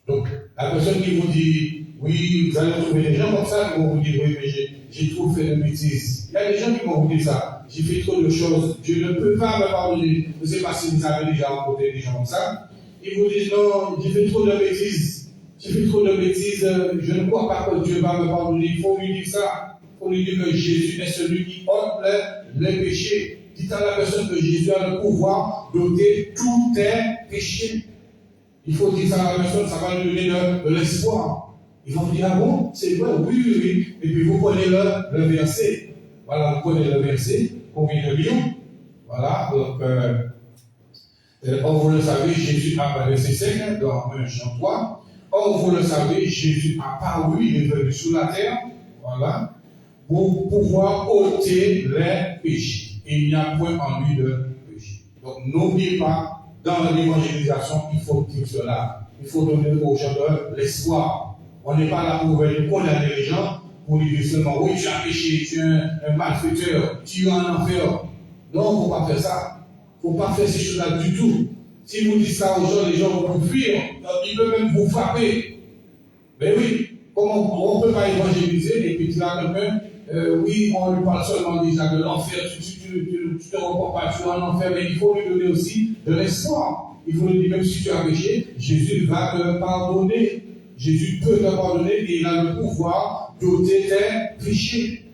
Donc la personne qui vous dit, oui, vous allez trouver des gens comme ça qui vont vous dire, oui, mais j'ai trop fait de bêtises. Il y a des gens qui vont vous dire ça, j'ai fait trop de choses, Dieu ne peut pas me pardonner. Je ne sais pas si vous avez déjà rencontré des gens comme ça. Ils vous disent, non, j'ai fait trop de bêtises. J'ai fait trop de bêtises, je ne crois pas que Dieu va me pardonner. Il faut lui dire ça. Il faut lui dire que Jésus est celui qui ôte les péchés. Dites à la personne que Jésus a le pouvoir d'ôter tous tes péchés. Il faut dire ça à la personne, ça va lui donner de l'espoir. Ils vont dire, ah bon, c'est vrai, oui, oui, oui. Et puis vous prenez le verset. Voilà, vous prenez le verset qu'on vient de lire. Voilà, donc, or vous le savez, Jésus a verset 5 dans 1 Jean 3. Or vous le savez, Jésus a paru, il est venu sur la terre. Voilà, pour pouvoir ôter les péchés. Et il n'y a point en lui de péché. Donc n'oubliez pas, dans l'évangélisation, il faut dire cela. Il faut donner aux gens de l'espoir. On n'est pas là pour venir condamner les gens, pour lui dire seulement, oui, tu as péché, tu es un malfaiteur, tu es un enfer. Non, il ne faut pas faire ça. Il ne faut pas faire ces choses-là du tout. Si vous dites ça aux gens, les gens vont vous fuir. Ils peuvent même vous frapper. Mais oui, comment on ne peut pas évangéliser et puis tu as quelqu'un, oui, on lui parle seulement déjà de l'enfer, tu te reportes pas, tu es en enfer, mais il faut lui donner aussi de l'espoir. Il faut lui dire, même si tu as péché, Jésus va te pardonner. Jésus peut te pardonner et il a le pouvoir d'ôter tes péchés.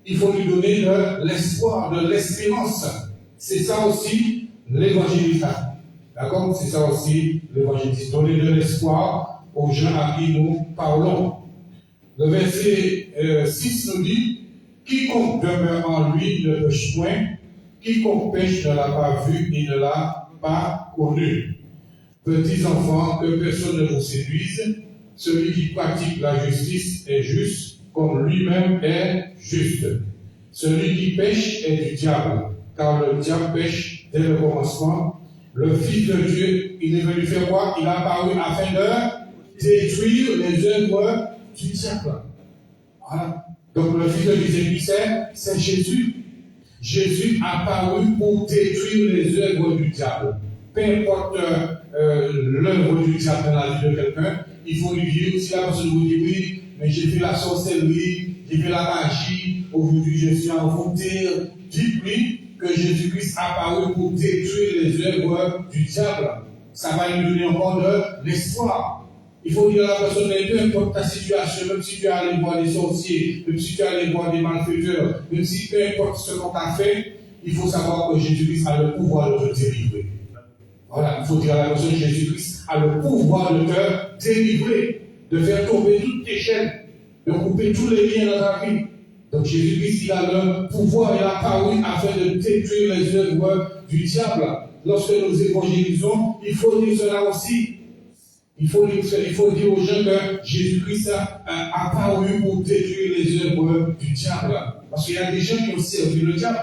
Il faut lui donner de l'espoir, de l'espérance. C'est ça aussi l'évangélisation. D'accord? C'est ça aussi l'évangélisation. Donner de l'espoir aux gens à qui nous parlons. Le verset 6 nous dit, quiconque demeure en lui ne pêche point, quiconque pêche ne l'a pas vu et ne l'a pas connu. Petits enfants, que personne ne vous séduise, celui qui pratique la justice est juste, comme lui-même est juste. Celui qui pêche est du diable, car le diable pêche dès le commencement. Le Fils de Dieu, il est venu faire quoi? Il a apparu afin de détruire les œuvres du diable. Voilà. Donc le Fils de Dieu, c'est Jésus. Jésus a apparu pour détruire les œuvres du diable. Peu importe l'œuvre du diable dans la vie de quelqu'un, il faut lui dire, si la personne vous dit oui, mais j'ai fait la sorcellerie, j'ai fait la magie, aujourd'hui je suis en frontière, dites-lui que Jésus-Christ a apparu pour détruire les œuvres du diable. Ça va lui donner encore de l'espoir. Il faut dire à la personne, peu importe ta situation, même si tu es allé voir des sorciers, même si tu es allé voir des malfaiteurs, même si peu importe ce qu'on t'a fait, il faut savoir que Jésus-Christ a le pouvoir de te délivrer. Voilà, il faut dire à la personne, Jésus-Christ a le pouvoir de te délivrer, de faire tomber toutes tes chaînes, de couper tous les liens dans ta vie. Donc Jésus-Christ, il a le pouvoir, il a apparu afin de détruire les œuvres du diable. Lorsque nous évangélisons, il faut dire cela aussi. Il faut dire aux gens que Jésus-Christ a apparu pour détruire les œuvres du diable. Parce qu'il y a des gens qui ont servi le diable.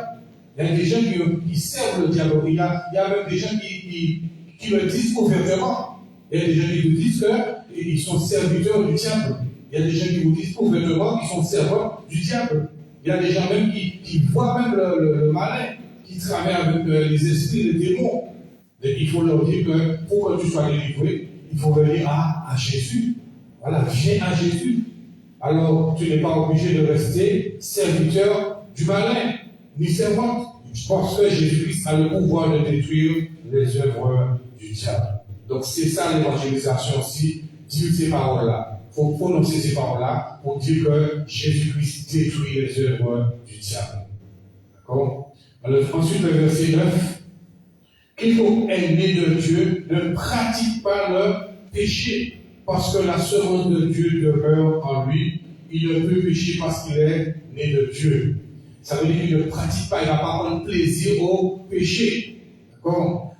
Il y a des gens qui servent le diable. Il y a même des gens qui le disent ouvertement. Il y a des gens qui vous disent qu'ils sont serviteurs du diable. Il y a des gens qui vous disent ouvertement qu'ils sont serveurs du diable. Il y a des gens même qui voient même le malin, qui travaillent avec les esprits, les démons. Et il faut leur dire que pour que tu sois délivré, il faut venir à Jésus. Voilà, viens à Jésus. Alors, tu n'es pas obligé de rester serviteur du malin, ni servante. Parce que Jésus-Christ a le pouvoir de détruire les œuvres du diable. Donc, c'est ça l'évangélisation aussi, dire ces paroles-là. Il faut prononcer ces paroles-là pour dire que Jésus-Christ détruit les œuvres du diable. D'accord? Alors, ensuite, le verset 9. Quiconque est né de Dieu ne pratique pas le péché, parce que la semence de Dieu demeure en lui. Il ne peut pécher parce qu'il est né de Dieu. Ça veut dire qu'il ne pratique pas, il n'a pas prendre plaisir au péché. D'accord?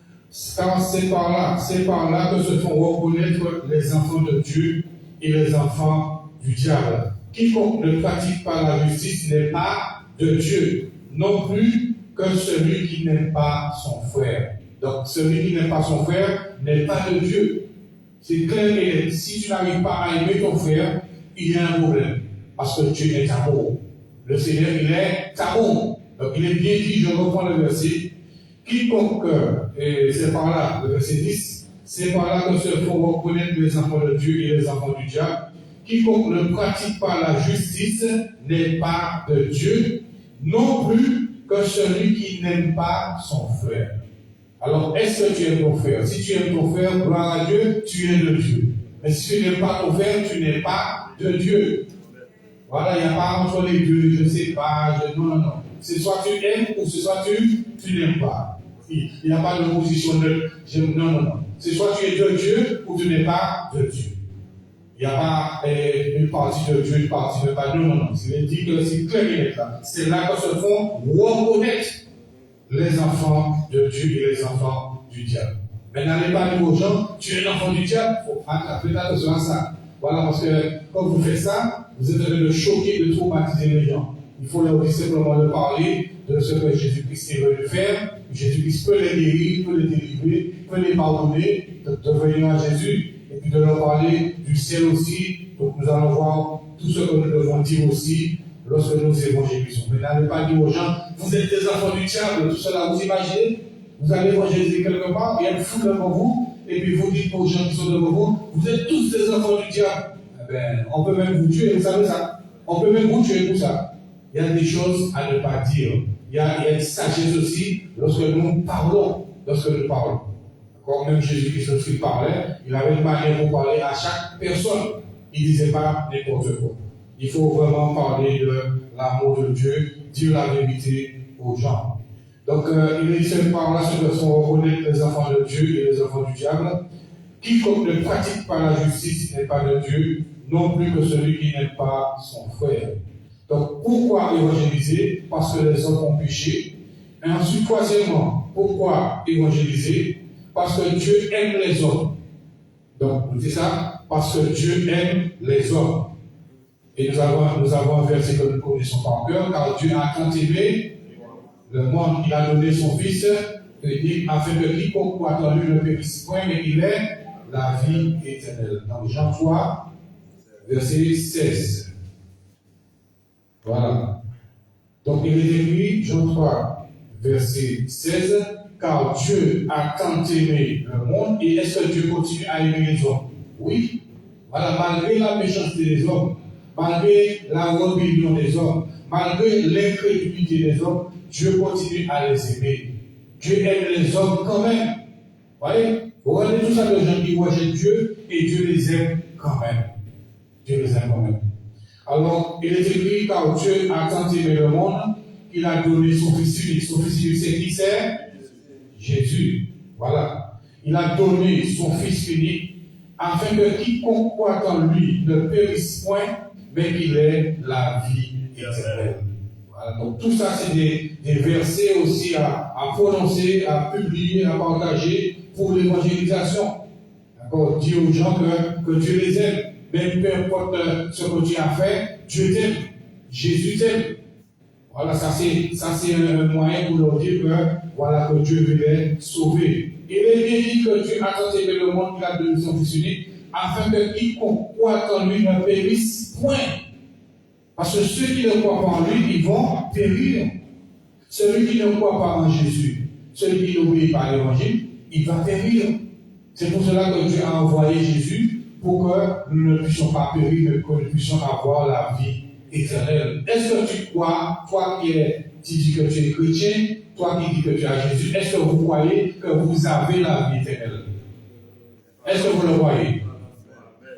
Car c'est par là que se font reconnaître les enfants de Dieu et les enfants du diable. Quiconque ne pratique pas la justice n'est pas de Dieu, non plus que celui qui n'aime pas son frère. Donc, celui qui n'aime pas son frère n'est pas de Dieu. C'est clair et si tu n'arrives pas à aimer ton frère, il y a un problème. Parce que Dieu est amour. Le Seigneur, il est amour. Donc, il est bien dit, je reprends le verset. Quiconque, et c'est par là, le verset 10, c'est par là que se font reconnaître les enfants de Dieu et les enfants du diable. Quiconque ne pratique pas la justice n'est pas de Dieu, non plus que celui qui n'aime pas son frère. Alors, est-ce que tu aimes ton frère? Si tu aimes ton frère, gloire à Dieu, tu es de Dieu. Mais si tu n'aimes pas ton frère, tu n'es pas de Dieu. Voilà, il n'y a pas entre les deux, je ne sais pas, non. C'est soit tu aimes ou c'est soit tu n'aimes pas. Il n'y a pas de position de non, non, non. C'est soit tu es de Dieu ou tu n'es pas de Dieu. Il n'y a pas une partie de Dieu, une partie de pas. Non, non, non. Il dit que c'est clair et net là. C'est là que se font reconnaître les enfants de Dieu et les enfants du diable. Mais n'allez pas dire aux gens, tu es l'enfant du diable, il faut faire attention à ça. Voilà, parce que quand vous faites ça, vous êtes en train de choquer, de traumatiser les gens. Il faut leur dire simplement de parler de ce que Jésus-Christ est venu faire. Jésus-Christ peut les guérir, peut les délivrer, peut les pardonner, de venir à Jésus, et puis de leur parler du ciel aussi. Donc nous allons voir tout ce que nous devons dire aussi lorsque nous évangélisons. Mais n'allez pas dire aux gens, vous êtes des enfants du diable, tout cela, vous imaginez? Vous allez évangéliser quelque part, il y a une foule devant vous, et puis vous dites aux gens qui sont devant vous, vous êtes tous des enfants du diable. Eh bien, on peut même vous tuer, vous savez ça? On peut même vous tuer pour ça. Il y a des choses à ne pas dire. Il y a une sagesse aussi lorsque nous parlons. Quand même Jésus-Christ, lorsqu'il parlait, il avait une manière pour parler à chaque personne. Il ne disait pas n'importe quoi. Il faut vraiment parler de l'amour de Dieu, dire la vérité aux gens. Donc, il est seul par là ceux qui sont reconnaître les enfants de Dieu et les enfants du diable. Quiconque ne pratique pas la justice n'est pas de Dieu, non plus que celui qui n'aime pas son frère. Donc, pourquoi évangéliser? Parce que les hommes ont péché. Et ensuite, troisièmement, pourquoi évangéliser? Parce que Dieu aime les hommes. Donc, vous dites ça? Parce que Dieu aime les hommes. Et nous avons un verset que nous connaissons par cœur, car Dieu a tant aimé le monde, il a donné son Fils, afin que quiconque croit en lui ne périsse point, mais qu'il ait la vie éternelle. Dans Jean 3, verset 16. Voilà. Donc il est écrit, Jean 3, verset 16, car Dieu a tant aimé le monde, et est-ce que Dieu continue à aimer les hommes? Oui. Voilà, malgré la méchanceté des hommes, malgré la rébellion des hommes, malgré l'incrédulité des hommes, Dieu continue à les aimer. Dieu aime les hommes quand même. Vous voyez? Vous regardez tout ça de gens qui rejettent Dieu et Dieu les aime quand même. Dieu les aime quand même. Alors, il est écrit, car Dieu a tant aimé le monde, il a donné son Fils unique. Son Fils unique, c'est qui c'est? Jésus. Voilà. Il a donné son Fils unique afin que quiconque croit en lui ne périsse point, mais qu'il ait la vie éternelle. Voilà. Donc tout ça, c'est des versets aussi à prononcer, à publier, à partager pour l'évangélisation. D'accord? Dire aux gens que Dieu les aime. Même peu importe ce que tu as fait, Dieu t'aime. Jésus t'aime. Voilà, ça c'est un moyen pour leur dire que Dieu veut les sauver. Il est bien dit que Dieu a tant aimé le monde qu'il a donné son Fils unique, afin que quiconque croit en lui ne périsse point. Parce que ceux qui ne croient pas en lui, ils vont périr. Celui qui ne croit pas en Jésus, celui qui n'obéit pas à l'évangile, il va périr. C'est pour cela que Dieu a envoyé Jésus, pour que nous ne puissions pas périr, mais que nous puissions avoir la vie éternelle. Est-ce que tu crois, toi qui dis que tu es chrétien, toi qui dis que tu as Jésus, est-ce que vous croyez que vous avez la vie éternelle? Est-ce que vous le croyez?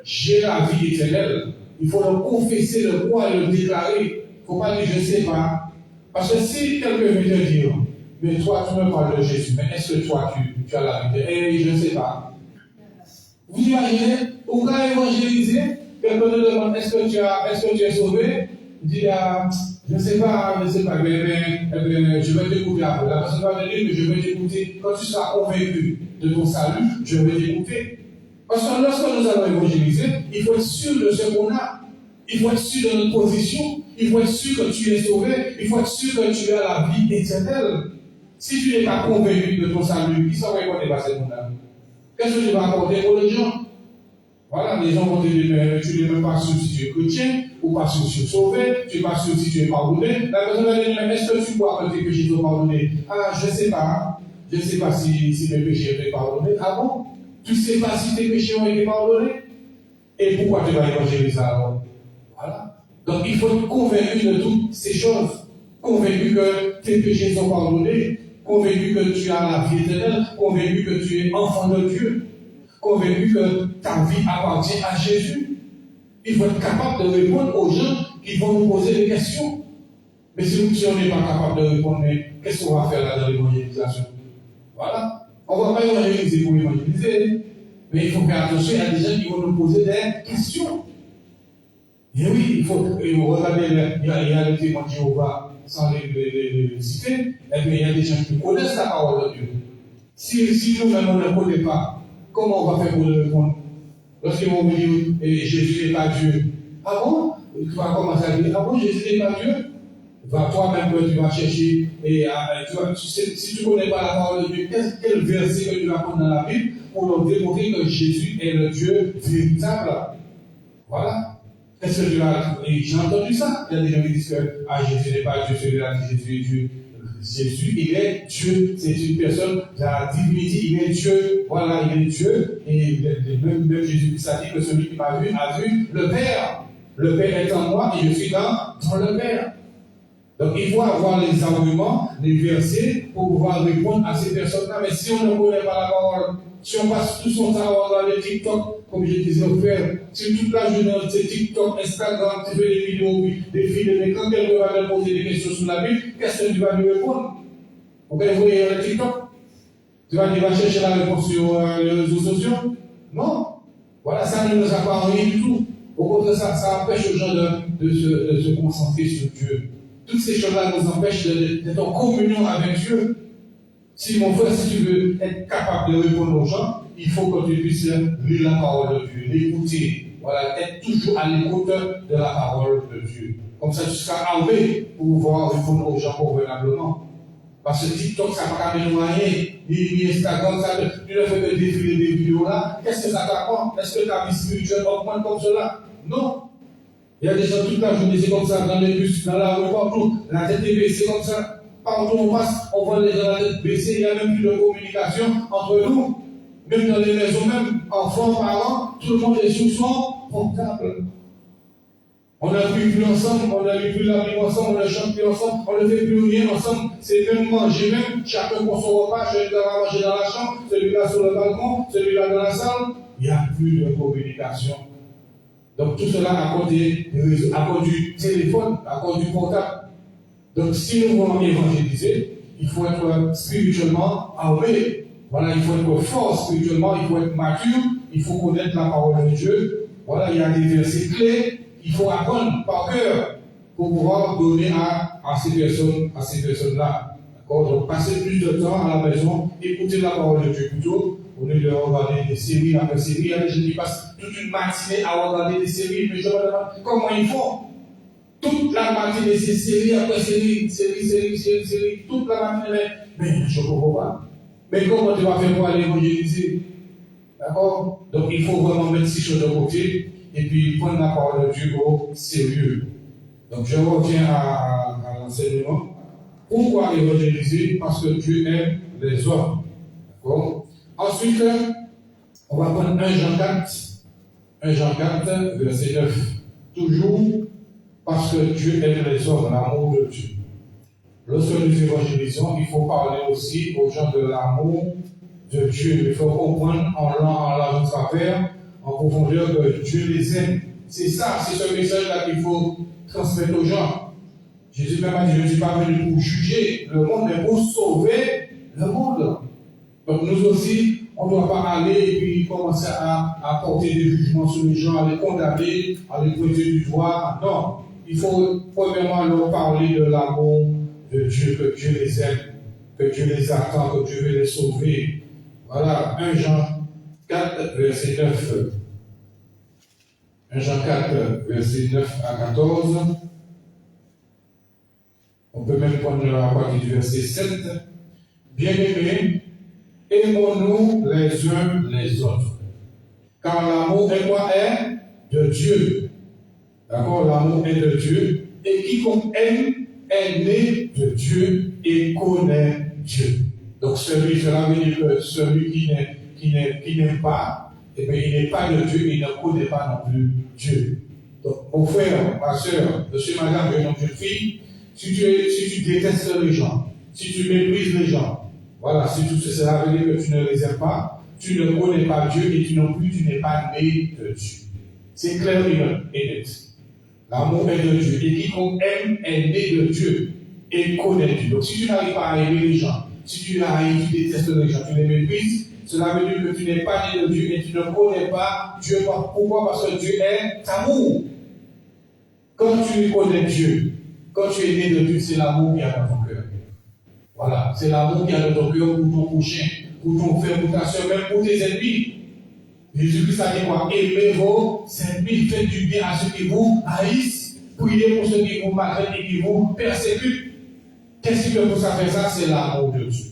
J'ai la vie éternelle. Il faut le confesser, le croire et le déclarer. Il ne faut pas dire je ne sais pas. Parce que si quelqu'un vient te dire, mais toi tu me parles de Jésus, mais est-ce que toi tu as la vie éternelle? Je ne sais pas. Vous imaginez, on va évangéliser, quelqu'un te demande est-ce que tu es sauvé? Il dit je ne sais pas, mais je vais t'écouter après. La personne va me dire que je vais t'écouter. Quand tu seras convaincu de ton salut, je vais t'écouter. Parce que lorsque nous allons évangéliser, il faut être sûr de ce qu'on a. Il faut être sûr de notre position. Il faut être sûr que tu es sauvé. Il faut être sûr que tu as la vie éternelle. Si tu n'es pas convaincu de ton salut, qui s'en va écouter par cette monde-là? Qu'est-ce que tu vas apporter pour les gens? Voilà, les gens vont te dire, mais tu n'es même pas sûr si tu es chrétien, ou pas sûr si tu es sauvé, tu n'es pas sûr si tu es pardonné. La personne va dire, mais est-ce que tu crois que tes péchés sont pardonnés? Ah, je ne sais pas. Je ne sais pas si mes péchés ont été pardonnés. Ah bon? Tu ne sais pas si tes péchés ont été pardonnés? Et pourquoi tu vas évangéliser alors? Voilà. Donc il faut être convaincu de toutes ces choses. Convaincu que tes péchés sont pardonnés. Convaincu que tu as la vie éternelle. Convaincu que tu es enfant de Dieu. Convaincu que ta vie appartient à Jésus. Il faut être capable de répondre aux gens qui vont nous poser des questions. Mais si on n'est pas capable de répondre, qu'est-ce qu'on va faire là dans l'évangélisation? Voilà. On ne va pas évangéliser pour évangéliser, mais il faut faire attention, il y a des gens qui vont nous poser des questions. Et oui, il faut regarder, il y a le témoin de Jéhovah, sans les citer, et bien il y a des gens qui connaissent la parole de Dieu. Si nous-mêmes on ne le connaît pas, comment on va faire pour le répondre? Lorsqu'ils vont me dire Jésus n'est pas Dieu. Ah bon? Tu vas commencer à dire, ah bon, Jésus n'est pas Dieu? Va toi-même que tu vas chercher, et si tu ne connais pas la parole de Dieu, quel verset que tu vas prendre dans la Bible pour leur démontrer que Jésus est le Dieu véritable? Voilà. Est-ce que tu vas. J'ai entendu ça. Il y a des gens qui disent que Jésus n'est pas Dieu, celui-là qui Jésus est Dieu. Jésus, il est Dieu, c'est une personne de la divinité, il est Dieu, voilà, il est Dieu, et même Jésus a dit que celui qui m'a vu a vu le Père. Le Père est en moi et je suis dans le Père. Donc il faut avoir les arguments, les versets pour pouvoir répondre à ces personnes-là. Mais si on ne connaît pas la parole, si on passe tout son temps à regarder TikTok, comme je disais au frère, si toute la journée c'est TikTok, Instagram, tu fais des vidéos, des films, mais quand quelqu'un va me poser des questions sur la Bible, qu'est-ce que tu vas lui répondre? Vous voyez le TikTok? Tu vas dire, va chercher la réponse sur les réseaux sociaux? Non. Voilà, ça ne nous apprend rien du tout. Au contraire, ça empêche aux gens de se concentrer sur Dieu. Toutes ces choses-là nous empêchent d'être en communion avec Dieu. Si mon frère, si tu veux être capable de répondre aux gens, il faut que tu puisses lire la parole de Dieu, l'écouter. Voilà, être toujours à l'écoute de la parole de Dieu. Comme ça, tu seras armé pour pouvoir répondre aux gens convenablement. Parce que TikTok, ça ne va pas nous rien. Ni Instagram, tu ne fais que défiler des vidéos là. Qu'est-ce que ça t'apprend? Est-ce que ta vie spirituelle augmente comme cela? Non. Il y a des gens toute la journée, c'est comme ça, dans les bus, dans la rue, partout. La tête est baissée comme ça. Partout on passe, on voit les gens la tête baissée. Il n'y a même plus de communication entre nous. Même dans les maisons, même enfants, parents, tout le monde est sous son portable. On n'a plus ensemble, on n'a plus la vie ensemble, on ne chante plus ensemble, on ne fait plus rien ensemble. C'est même manger, même chacun pour son repas, celui-là va manger dans la chambre, celui-là sur le balcon, celui-là dans la salle. Il n'y a plus de communication. Donc tout cela à cause des réseaux, à cause du téléphone, à cause du portable. Donc si nous voulons évangéliser, il faut être spirituellement armé. Voilà, il faut être fort spirituellement, il faut être mature, il faut connaître la parole de Dieu. Voilà, il y a des versets clés qu'il faut apprendre par cœur pour pouvoir donner à ces personnes-là. D'accord? Donc passer plus de temps à la maison, écouter la parole de Dieu plutôt, au lieu de regarder des séries après séries. Il y a des gens qui passent toute une matinée à regarder des séries, mais je me demande comment ils font. Toute la matinée, c'est série après série, toute la matinée. Mais je ne comprends pas. Mais comment tu vas faire pour aller évangéliser? D'accord? Donc il faut vraiment mettre ces choses de côté et puis prendre la parole de Dieu au sérieux. Donc je reviens à l'enseignement. Pourquoi évangéliser? Parce que Dieu aime les hommes. D'accord? Ensuite, on va prendre 1 Jean 4, verset 9. Toujours parce que Dieu aime les hommes, l'amour de Dieu. Lorsque nous évangélisons, il faut parler aussi aux gens de l'amour de Dieu. Il faut comprendre en large travers, en profondeur que Dieu les aime. C'est ça, c'est ce message-là qu'il faut transmettre aux gens. Jésus même a dit, je ne suis pas venu pour juger le monde, mais pour sauver le monde. Donc nous aussi, on ne doit pas aller et puis commencer à porter des jugements sur les gens, à les condamner, à les pointer du doigt. Non, il faut premièrement leur parler de l'amour de Dieu, que Dieu les aime, que Dieu les attend, que Dieu veut les sauver. Voilà, 1 Jean 4, verset 9. 1 Jean 4, verset 9 à 14. On peut même prendre la partie du verset 7. Bien-aimés, aimons-nous les uns les autres. Car l'amour est quoi? Est de Dieu. D'accord? L'amour est de Dieu. Et quiconque aime est né de Dieu et connaît Dieu. Donc cela veut dire que celui qui n'aime pas, eh bien, il n'est pas de Dieu, il ne connaît pas non plus Dieu. Donc, mon frère, ma soeur, monsieur, madame, jeune homme, jeune fille, si tu détestes les gens, si tu méprises les gens, voilà, si tout cela veut dire que tu ne les aimes pas, tu ne connais pas Dieu et tu non plus, tu n'es pas né de Dieu. C'est clair et net. L'amour est de Dieu. Et quiconque aime est né de Dieu et connaît Dieu. Donc si tu n'arrives pas à aimer les gens, si tu la haïs, tu détestes les gens, tu les méprises, cela veut dire que tu n'es pas né de Dieu et tu ne connais pas Dieu. Pourquoi? Parce que Dieu est amour. Quand tu connais Dieu, quand tu es né de Dieu, c'est l'amour qui a dans ton cœur. Voilà, c'est l'amour qui a dans ton cœur pour ton prochain, pour ton frère, pour ta soeur, même pour tes ennemis. Jésus-Christ a dit quoi? Aimez vos ennemis, faites du bien à ceux qui vous haïssent, priez pour ceux qui vous maltraitent et qui vous persécutent. Qu'est-ce qui peut pour ça faire ça? C'est l'amour de Dieu.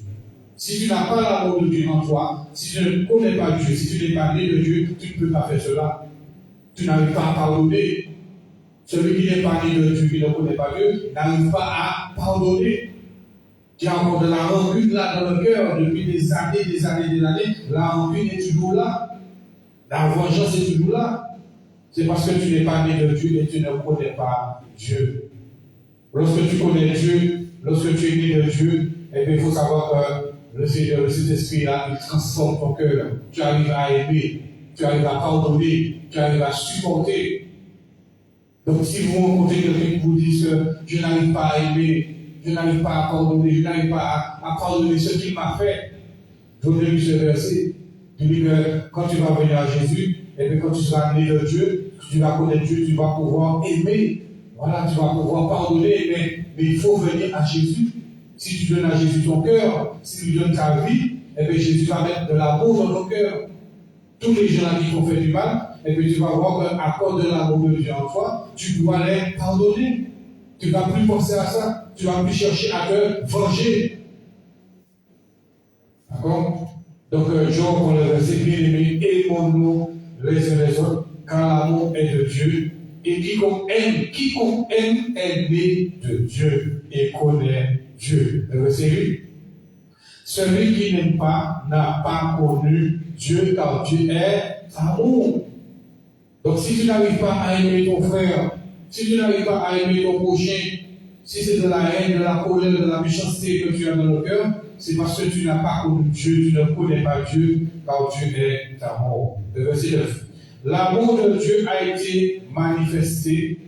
Si tu n'as pas l'amour de Dieu en toi, si tu ne connais pas Dieu, si tu n'es pas né de Dieu, tu ne peux pas faire cela. Tu n'arrives pas à pardonner. Celui qui n'est pas né de Dieu, qui ne connaît pas Dieu, n'arrive pas à pardonner. Tu as encore de la rancune là dans le cœur depuis des années. La rancune est toujours là. La vengeance est toujours là. C'est parce que tu n'es pas né de Dieu et tu ne connais pas Dieu. Lorsque tu connais Dieu, lorsque tu es né de Dieu, eh bien, il faut savoir que le Seigneur, le Saint-Esprit, là, il transforme ton cœur. Tu arrives à aimer, tu arrives à pardonner, tu arrives à supporter. Donc, si vous rencontrez quelqu'un qui vous dit que je n'arrive pas à aimer, je n'arrive pas à pardonner, je n'arrive pas à pardonner ce qu'il m'a fait, je voudrais lui ce verset. Tu dis que quand tu vas venir à Jésus, et bien quand tu seras né de Dieu, tu vas connaître Dieu, tu vas pouvoir aimer. Voilà, tu vas pouvoir pardonner, mais il faut venir à Jésus. Si tu donnes à Jésus ton cœur, si tu lui donnes ta vie, et bien Jésus va mettre de l'amour dans ton cœur. Tous les gens qui t'ont fait du mal, et puis tu vas voir qu'à cause de l'amour de Dieu en toi, tu dois les pardonner. Tu ne vas plus penser à ça. Tu ne vas plus chercher à te venger. D'accord? Donc, je reprends le verset bien aimé. Aimons-nous les uns les autres, car l'amour est de Dieu. Et quiconque aime est né de Dieu et connaît Dieu. Le verset 8. Celui qui n'aime pas n'a pas connu Dieu, car Dieu est amour. Donc, si tu n'arrives pas à aimer ton frère, si tu n'arrives pas à aimer ton prochain, si c'est de la haine, de la colère, de la méchanceté que tu as dans le cœur, c'est parce que tu n'as pas connu Dieu, tu ne connais pas Dieu, car Dieu est amour. Le verset 9. L'amour de Dieu a été manifesté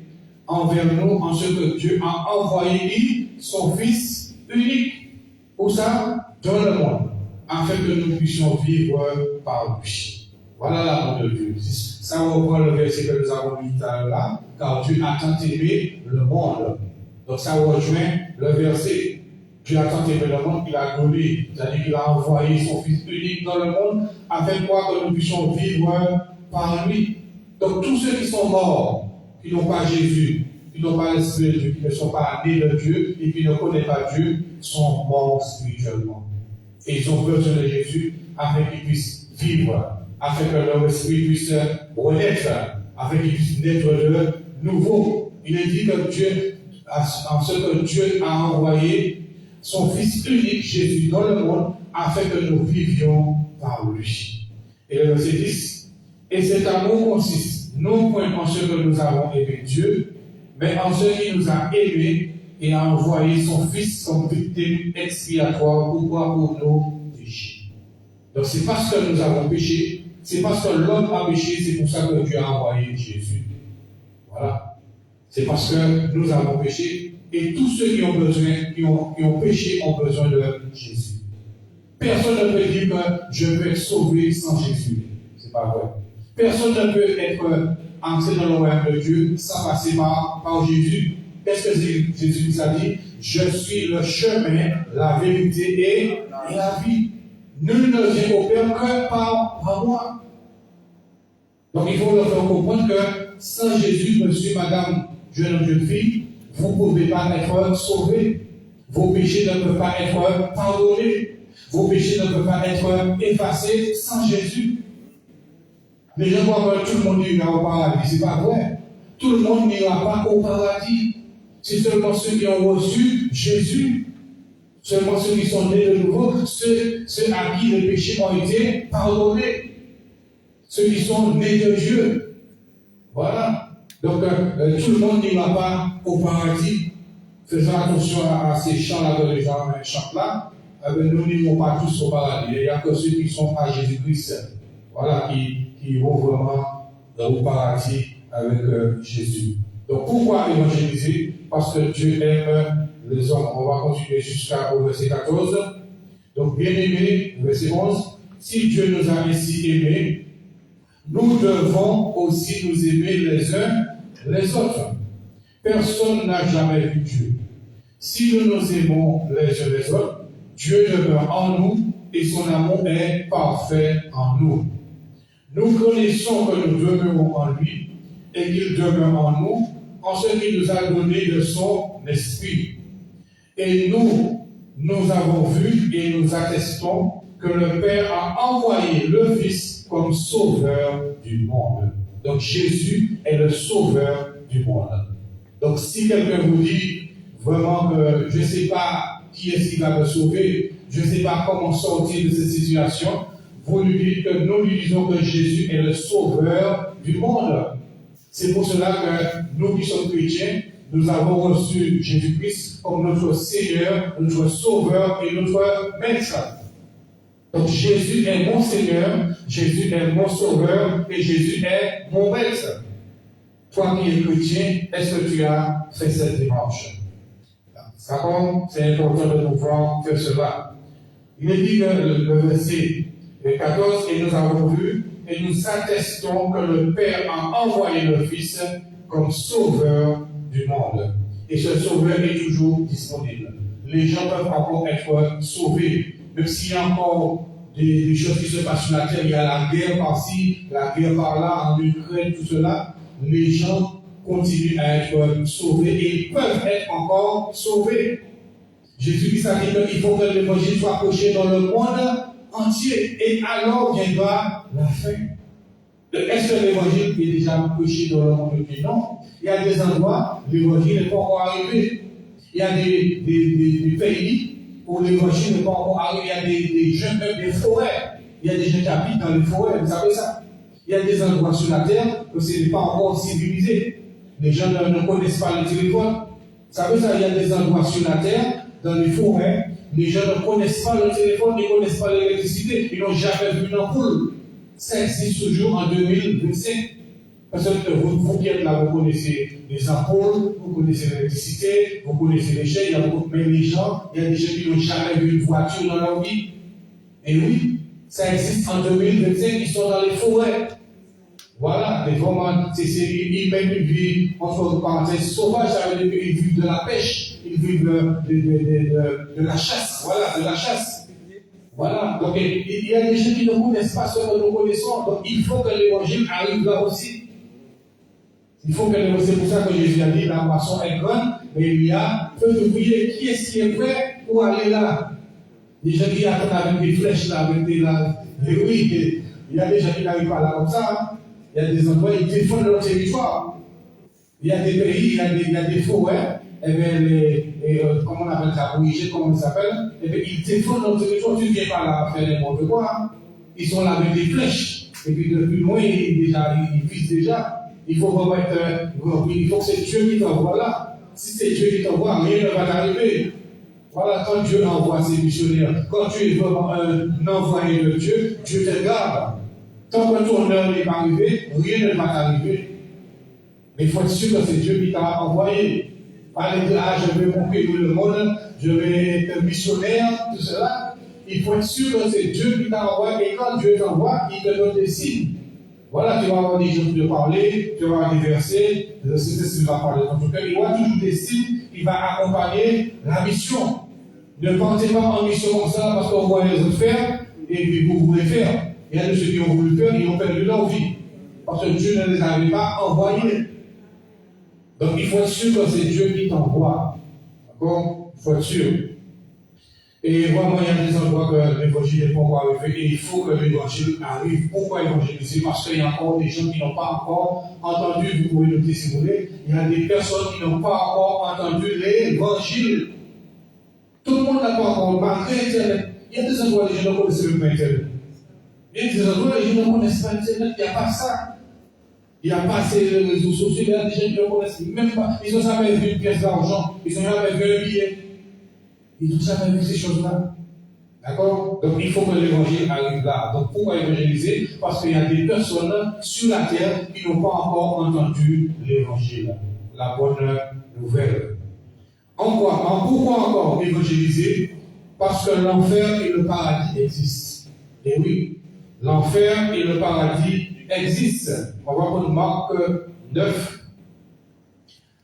envers nous en ce que Dieu a envoyé son Fils unique. Pour ça, dans le monde, afin que nous puissions vivre par lui. Voilà l'amour de Dieu. Ça reprend le verset que nous avons lu tout à l'heure là, car Dieu a tant aimé le monde. Donc ça rejoint le verset. Dieu a tant aimé le monde qu'il a donné, c'est-à-dire qu'il a envoyé son Fils unique dans le monde, afin que nous puissions vivre par lui. Donc tous ceux qui sont morts, qui n'ont pas Jésus, qui n'ont pas l'Esprit de Dieu, qui ne sont pas nés de Dieu et qui ne connaissent pas Dieu, sont morts spirituellement. Et ils ont besoin de Jésus afin qu'ils puissent vivre, afin que leur esprit puisse renaître, afin qu'ils puissent naître de nouveau. Il est dit que Dieu, en ce que Dieu a envoyé son Fils unique, Jésus, dans le monde, afin que nous vivions par lui. Et le verset 10, et cet amour consiste non point en ce que nous avons aimé Dieu, mais en ce qui nous a aimés et a envoyé son Fils comme victime expiatoire pour nos péchés. Donc c'est parce que nous avons péché, c'est parce que l'homme a péché, c'est pour ça que Dieu a envoyé Jésus. Voilà. C'est parce que nous avons péché et tous ceux qui ont besoin, qui ont péché ont besoin de Jésus. Personne ne peut dire que je peux être sauvé sans Jésus. C'est pas vrai. Personne ne peut être entré dans le royaume de Dieu sans passer par Jésus. Qu'est-ce que Jésus nous a dit? Je suis le chemin, la vérité et la vie. Nul ne vient au Père que par moi. Donc il faut leur faire comprendre que sans Jésus, monsieur, madame, jeune fille, vous ne pouvez pas être sauvés. Vos péchés ne peuvent pas être pardonnés. Vos péchés ne peuvent pas être effacés sans Jésus. Les gens croient que tout le monde ira au paradis. Ce n'est pas vrai. Tout le monde n'ira pas au paradis. C'est seulement ceux qui ont reçu Jésus. Seulement ceux qui sont nés de nouveau. Ceux à qui les péchés ont été pardonnés. Ceux qui sont nés de Dieu. Voilà. Donc, tout le monde n'ira pas au paradis. Faisons attention à ces chants-là que les gens chantent là. Nous n'irons pas tous au paradis. Il n'y a que ceux qui sont à Jésus-Christ. Voilà, qui vont vraiment au paradis avec Jésus. Donc pourquoi évangéliser? Parce que Dieu aime les hommes. On va continuer jusqu'au verset 14. Donc, bien aimé, verset 11, si Dieu nous a ainsi aimés, nous devons aussi nous aimer les uns les autres. Personne n'a jamais vu Dieu. Si nous nous aimons les uns les autres, Dieu demeure en nous et son amour est parfait en nous. Nous connaissons que nous demeurons en lui et qu'il demeure en nous en ce qu'il nous a donné de son esprit. Et nous avons vu et nous attestons que le Père a envoyé le Fils comme sauveur du monde. Donc Jésus est le sauveur du monde. Donc si quelqu'un vous dit vraiment que je ne sais pas qui est-ce qui va me sauver, je ne sais pas comment sortir de cette situation, vous lui dites que nous lui disons que Jésus est le sauveur du monde. C'est pour cela que nous qui sommes chrétiens, nous avons reçu Jésus-Christ comme notre Seigneur, notre Sauveur et notre Maître. Donc Jésus est mon Seigneur, Jésus est mon Sauveur et Jésus est mon Maître. Toi qui es chrétien, est-ce que tu as fait cette démarche? D'accord? C'est important de pouvoir faire cela. Il est dit le verset 14, et nous avons vu et nous attestons que le Père a envoyé le Fils comme sauveur du monde. Et ce sauveur est toujours disponible. Les gens peuvent encore être sauvés. Même s'il y a encore des choses qui se passent sur la terre, il y a la guerre par-ci, la guerre par-là, en Ukraine, tout cela, les gens continuent à être sauvés et ils peuvent être encore sauvés. Jésus-Christ a dit qu'il faut que l'évangile soit prêché dans le monde entier et alors viendra la fin. Est-ce que l'évangile est déjà prêché dans le monde entier? Non. Il y a des endroits où l'évangile n'est pas encore arrivé. Il y a des pays où l'évangile n'est pas encore arrivé. Il y a des jeunes, des forêts. Il y a des gens qui habitent dans les forêts, vous savez ça. Il y a des endroits sur la terre où ce n'est pas encore civilisé. Les gens ne connaissent pas le téléphone. Vous savez ça, il y a des endroits sur la terre, dans les forêts, les gens ne connaissent pas le téléphone, ne connaissent pas l'électricité, ils n'ont jamais vu une ampoule. Ça existe toujours en 2025. Parce que vous qui êtes là, vous connaissez les ampoules, vous connaissez l'électricité, vous connaissez les chaînes, mais les gens, il y a des gens qui n'ont jamais vu une voiture dans leur vie. Et oui, ça existe en 2025, ils sont dans les forêts. Voilà, mais vraiment, ils mènent une vie, entre parenthèses, sauvage, ça veut dire qu'ils vivent de la pêche, ils vivent de la chasse, voilà, de la chasse. Voilà, donc il y a des gens qui ne connaissent pas ce que nous connaissons, donc il faut que l'évangile arrive là aussi. Il faut que l'évangile, c'est pour ça que Jésus a dit, la moisson est grande, mais il y a peu de bouillés. Qui est-ce qui est prêt pour aller là? Des gens qui attendent avec des flèches là, avec des là. Oui, il y a des gens qui n'arrivent pas là comme ça. Hein. Il y a des endroits, ils défendent leur territoire. Il y a des pays, il y a des forêts, et bien, comment on appelle ça, Brigitte, comment ça s'appelle, et bien, ils défendent leur territoire, tu ne viens pas là faire n'importe quoi. Hein. Ils sont là avec des flèches, et puis depuis loin, ils visent déjà. Il faut vraiment être, il faut que c'est Dieu qui t'envoie là. Si c'est Dieu qui t'envoie, rien ne va t'arriver. Voilà, quand Dieu envoie ses missionnaires, quand tu es vraiment un envoyé de Dieu, Dieu te garde. Tant que ton heure n'est pas arrivée, rien ne va t'arriver. Mais il faut être sûr que c'est Dieu qui t'a envoyé. Parler de là, je vais conquérir le monde, je vais être missionnaire, tout cela. Il faut être sûr que c'est Dieu qui t'a envoyé. Et quand Dieu t'envoie, il te donne des signes. Voilà, tu vas avoir des gens qui te parler, tu vas avoir des versets, le Saint-Esprit va parler dans ton cœur. Il y aura toujours des signes, il va accompagner la mission. Ne partez pas en mission comme ça parce qu'on voit les autres faire et puis vous voulez faire. Il y a de ceux qui ont voulu faire, ils ont perdu leur vie. Parce que Dieu ne les avait pas envoyés. Donc il faut être sûr que c'est Dieu qui t'envoie. D'accord? Il faut être sûr. Et vraiment, il y a des endroits que l'évangile n'est pas encore arrivé et il faut que l'évangile arrive. Pourquoi évangéliser? Parce qu'il y a encore des gens qui n'ont pas encore entendu, vous pouvez noter si vous voulez, il y a des personnes qui n'ont pas encore entendu l'évangile. Tout le monde n'a pas encore, malgré Internet. Il y a des endroits où les gens ne connaissent même pas Internet. Il y a des endroits où les gens ne connaissent pas Internet, il n'y a pas ça. Il n'y a pas ces réseaux sociaux, il y a des gens qui ne connaissent même pas. Ils n'ont jamais vu une pièce d'argent, ils n'ont jamais vu un billet. Ils n'ont jamais vu ces choses-là. D'accord? Donc il faut que l'évangile arrive là. Donc pourquoi évangéliser? Parce qu'il y a des personnes sur la terre qui n'ont pas encore entendu l'évangile, la bonne nouvelle. Pourquoi encore évangéliser? Parce que l'enfer et le paradis existent. Et oui, l'enfer et le paradis existent. On va prendre Marc 9.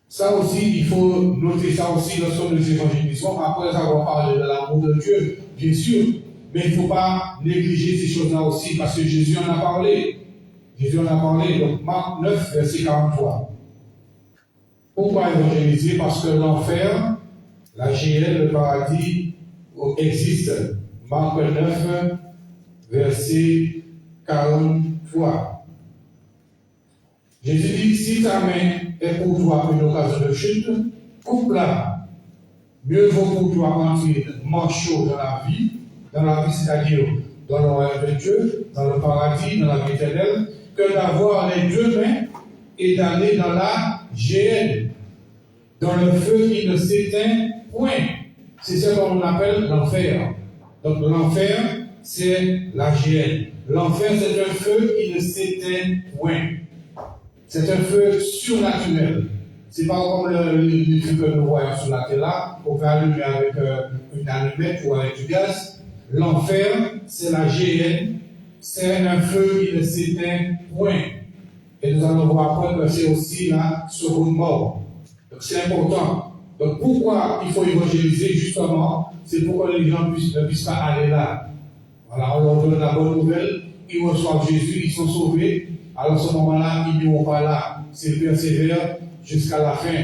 Ça aussi, il faut noter ça aussi lorsque nous évangélisons, après avoir parlé de l'amour de Dieu, bien sûr. Mais il ne faut pas négliger ces choses-là aussi, parce que Jésus en a parlé. Jésus en a parlé, donc Marc 9, verset 43. Pourquoi évangéliser? Parce que l'enfer, la GL, le paradis existe. Marc 9, verset 43. Jésus dit, si ta main est pour toi une occasion de chute, coupe-la. Mieux vaut pour toi entrer manchot dans la vie, c'est-à-dire dans le royaume de Dieu, dans le paradis, dans la vie éternelle, que d'avoir les deux mains et d'aller dans la géhenne, dans le feu qui ne s'éteint point. C'est ce qu'on appelle l'enfer. Donc l'enfer, c'est la géhenne. L'enfer, c'est un feu qui ne s'éteint point. C'est un feu surnaturel. C'est pas comme le feu que nous voyons sur la terre là, qu'on peut allumer avec une allumette ou avec du gaz. L'enfer, c'est la géhenne. C'est un feu qui ne s'éteint point. Et nous allons voir après que c'est aussi la seconde mort. Donc c'est important. Donc pourquoi il faut évangéliser justement? C'est pour que les gens ne puissent pas aller là. Voilà, on leur donne la bonne nouvelle, ils reçoivent Jésus, ils sont sauvés. Alors à ce moment-là, ils n'iront pas là. S'ils persévèrent jusqu'à la fin,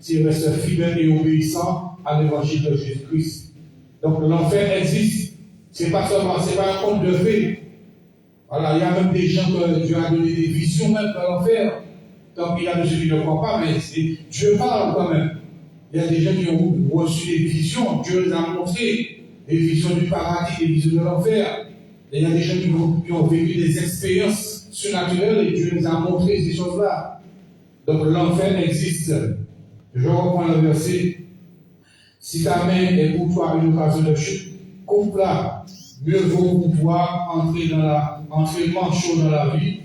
s'ils restent fidèles et obéissants à l'évangile de Jésus-Christ. Donc l'enfer existe. C'est pas seulement, c'est pas un conte de fées. Voilà, il y a même des gens que Dieu a donné des visions même dans l'enfer. Donc il y a des gens qui ne croient pas, mais Dieu parle quand même. Il y a des gens qui ont reçu des visions, Dieu les a montrées, des visions du paradis, des visions de l'enfer. Et il y a des gens qui ont vécu des expériences surnaturelles et Dieu les a montré ces choses-là. Donc l'enfer existe. Je reprends le verset. Si ta main est pour toi une occasion de chute, coupe-la. Mieux vaut pour toi entrer manchot dans la vie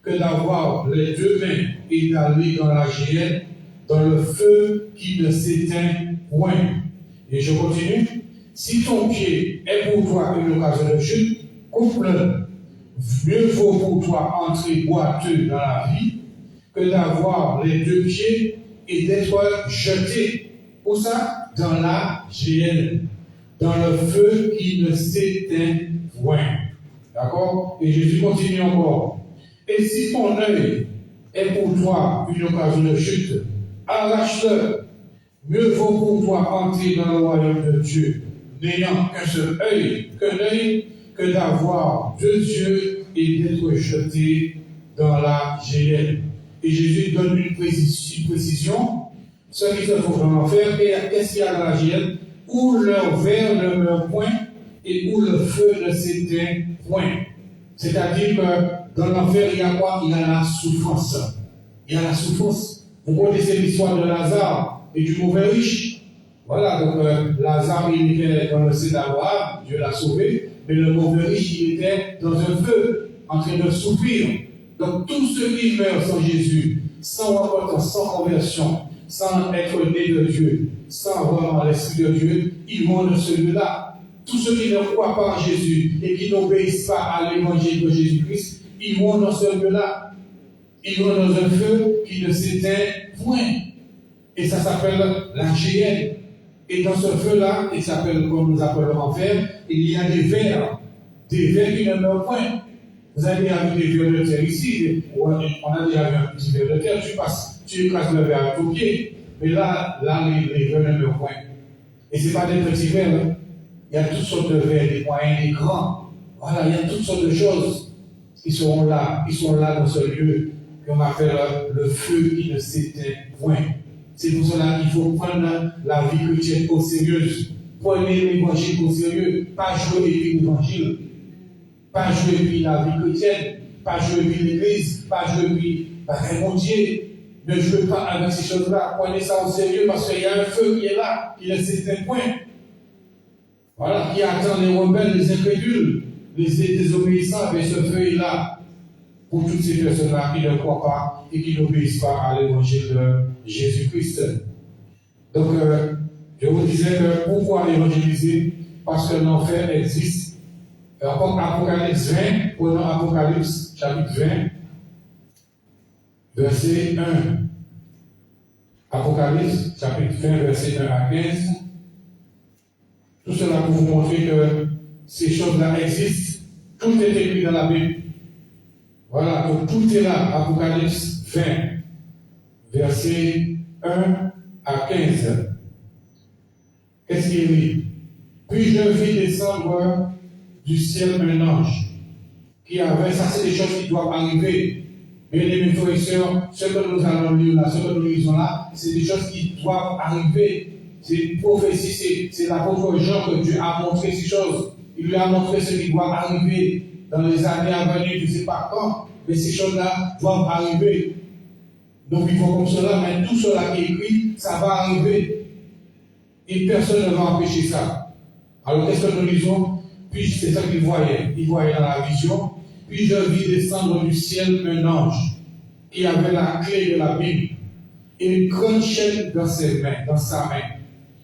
que d'avoir les deux mains et d'aller dans la géhenne, dans le feu qui ne s'éteint point. Et je continue. Si ton pied est pour toi une occasion de chute, coupe-le. Mieux vaut pour toi entrer boiteux dans la vie que d'avoir les deux pieds et d'être jeté. Où ça? Dans la géhenne, dans le feu qui ne s'éteint point. D'accord? Et Jésus continue encore. Et si ton œil est pour toi une occasion de chute, arrache-le. Mieux vaut pour toi entrer dans le royaume de Dieu, n'ayant qu'un seul œil, que d'avoir deux yeux et d'être jeté dans la géhenne. Et Jésus donne une précision. Ceux qui se trouvent dans l'enfer, qu'est-ce qu'il y a dans la géhenne? Où leur verre ne meurt point et où le feu ne s'éteint point. C'est-à-dire que dans l'enfer, il y a quoi? Il y a la souffrance. Il y a la souffrance. Vous connaissez l'histoire de Lazare et du mauvais riche. Voilà, donc Lazare, il était dans le sein d'Abraham, Dieu l'a sauvé, mais le mauvais riche, il était dans un feu, en train de souffrir. Donc tous ceux qui meurent sans Jésus, sans repentance, sans conversion, sans être nés de Dieu, sans vraiment l'Esprit de Dieu, ils vont dans celui-là. Tous ceux qui ne croient pas en Jésus et qui n'obéissent pas à l'évangile de Jésus-Christ, ils vont dans celui-là. Ils vont dans un feu qui ne s'éteint point. Et ça s'appelle la géhenne. Et dans ce feu-là, il s'appelle, comme nous appelons l'enfer, il y a des vers qui ne meurent point. Vous avez déjà vu des vers de terre ici, on a déjà vu un petit ver de terre, tu écrases le verre à ton pied, mais là les vers ne meurent point. Et ce n'est pas des petits vers, hein. Il y a toutes sortes de vers, des moyens, des grands. Voilà, il y a toutes sortes de choses qui sont là dans ce lieu qu'on appelle le feu qui ne s'éteint point. C'est pour cela qu'il faut prendre la vie chrétienne au sérieux. Prenez l'évangile au sérieux, pas jouer l'évangile. Pas jouer puis la vie chrétienne, pas jouer puis l'église, pas jouer puis mon Dieu. Ne jouez pas avec ces choses-là. Prenez ça au sérieux parce qu'il y a un feu qui est là, qui ne s'éteint point. Voilà, qui attend les rebelles, les incrédules, les désobéissants, mais ce feu est là pour toutes ces personnes-là qui ne croient pas et qui n'obéissent pas à l'évangile de Jésus-Christ. Donc, je vous disais que pourquoi évangéliser? parce que l'enfer existe. Apocalypse 20, prenons Apocalypse chapitre 20, verset 1. Apocalypse chapitre 20, verset 1 à 15. Tout cela pour vous montrer que ces choses-là existent. Tout est écrit dans la Bible. Voilà, donc tout est là. Apocalypse 20, verset 1 à 15. Qu'est-ce qu'il dit? Puis je vis descendre du ciel un ange qui avait, ça c'est des choses qui doivent arriver. Bien aimés frères et sœurs, ce que nous allons lire là, ce que nous lisons là, c'est des choses qui doivent arriver. C'est une prophétie, c'est l'apôtre Jean que Dieu a montré ces choses. Il lui a montré ce qui doit arriver dans les années à venir, je ne sais pas quand, mais ces choses-là doivent arriver. Nous vivons comme cela, mais tout cela qui est écrit, ça va arriver. Et personne ne va empêcher ça. Alors qu'est-ce que nous lisons? Puis c'est ça qu'il voyait. Il voyait dans la vision. Puis je vis descendre du ciel un ange qui avait la clé de la Bible et une grande chaîne dans sa main.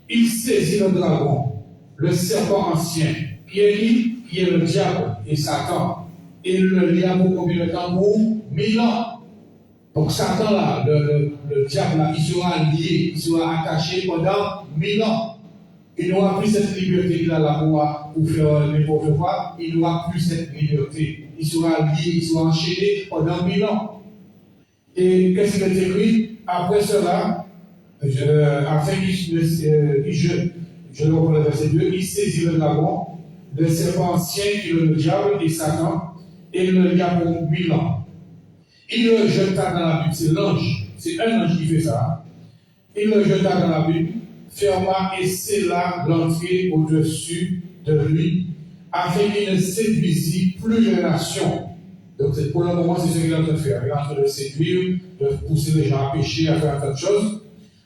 Il saisit le dragon, le serpent ancien, qui est qui? Qui est le diable et Satan. Et il le lia pour combien de temps? Pour 1000 ans. Donc Satan là, le diable là, il sera lié, il sera attaché pendant 1000 ans. Il n'aura plus cette liberté qu'il a là pour faire n'importe quoi. Il n'aura plus cette liberté. Il sera lié, il sera enchaîné pendant 1000 ans. Et qu'est-ce qu'il est écrit? Après cela, afin qu'il je le reprends le verset 2, il saisit le dragon, le serpent ancien qui est le diable et Satan, et il le lia pour 1000 ans. Il le jeta dans la Bible, c'est l'ange, c'est un ange qui fait ça. Il le jeta dans la Bible, ferma et scella l'entrée au-dessus de lui, afin qu'il ne séduisit plus les nations. Donc pour le moment, c'est ce qu'il est en train de faire. Il est en train de séduire, de pousser les gens à pécher, à faire tant de choses,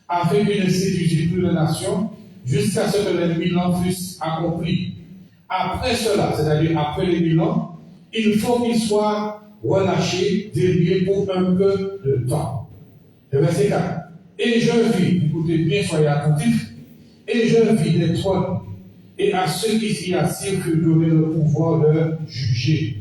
afin qu'il ne séduisit plus les nations, jusqu'à ce que les 1000 ans fussent accomplis. Après cela, c'est-à-dire après les 1000 ans, il faut qu'il soit relâché, délié pour un peu de temps. Le verset 4. Et je vis, écoutez bien, soyez attentifs, et je vis des trônes, et à ceux qui s'y assirent fut donné le pouvoir de juger.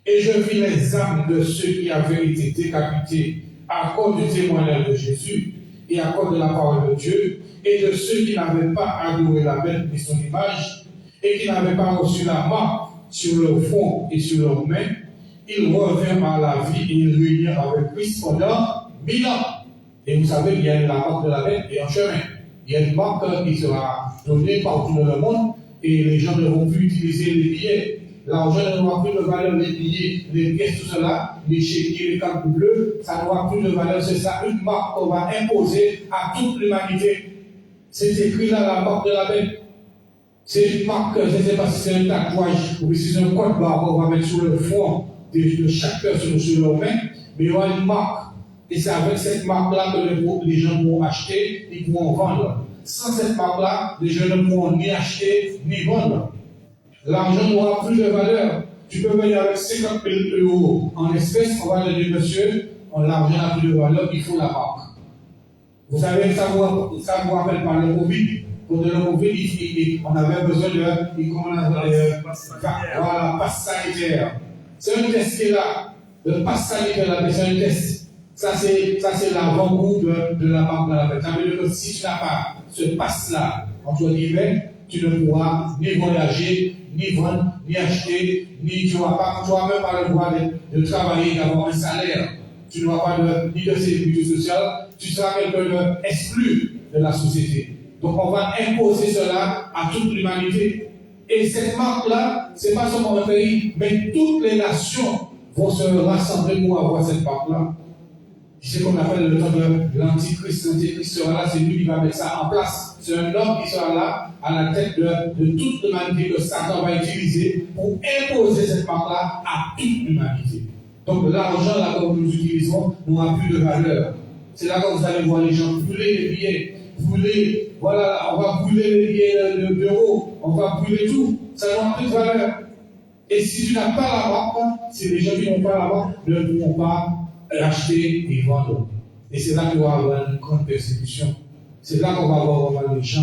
Et je vis les âmes de ceux qui avaient été décapités à cause du témoignage de Jésus et à cause de la parole de Dieu, et de ceux qui n'avaient pas adoré la bête ni son image, et qui n'avaient pas reçu la marque sur leur front et sur leurs mains. Ils revinrent à la vie et ils réunirent avec Christ pendant 1000 ans. Et vous savez, il y a la marque de la bête et un chemin. Il y a une marque qui sera donnée partout dans le monde et les gens ne vont plus utiliser les billets. L'argent n'aura plus de valeur, les billets, les pièces, tout cela, les chéquiers, les cartes bleues, ça n'aura plus de valeur. C'est ça, une marque qu'on va imposer à toute l'humanité. C'est écrit là, la marque de la bête. C'est une marque, je ne sais pas si c'est un tatouage ou si c'est un code barre qu'on va mettre sur le front de chaque personne sur leur main, mais il y aura une marque. Et c'est avec cette marque-là que les gens pourront acheter et pourront vendre. Sans cette marque-là, les gens ne pourront ni acheter ni vendre. L'argent n'aura plus de valeur. Tu peux venir avec 50 000 € en espèces, on va te dire, monsieur, l'argent n'a plus de valeur, il faut la marque. Vous savez, ça vous rappelle par le Covid. Pour le Covid, on avait besoin de passe sanitaire. C'est un test qui est là. Le passe sanitaire, c'est un test. Ça, c'est l'avant-goût de la marque de la bête. Ça veut dire que si tu n'as pas ce passe-là, entre guillemets, tu ne pourras ni voyager, ni vendre, ni acheter, ni tu n'auras même pas le droit de travailler, d'avoir un salaire. Tu n'auras pas ni de sécurité sociale, tu seras quelqu'un d'exclu de la société. Donc on va imposer cela à toute l'humanité. Et cette marque-là, ce n'est pas seulement un pays, mais toutes les nations vont se rassembler pour avoir cette marque-là. C'est ce qu'on appelle le temps de l'antichrist. L'antichrist sera là, c'est lui qui va mettre ça en place. C'est un homme qui sera là, à la tête de toute l'humanité que Satan va utiliser pour imposer cette marque-là à toute l'humanité. Donc l'argent là que nous utilisons n'aura plus de valeur. C'est là que vous allez voir les gens brûler les billets, voilà, on va brûler les billets d'euros, on va brûler tout. Ça n'aura plus de valeur. Et si tu n'as pas la marque, si les gens qui n'ont pas la marque ne pourront pas acheter et vendre. Et c'est là qu'on va avoir une grande persécution. C'est là qu'on va avoir vraiment les gens,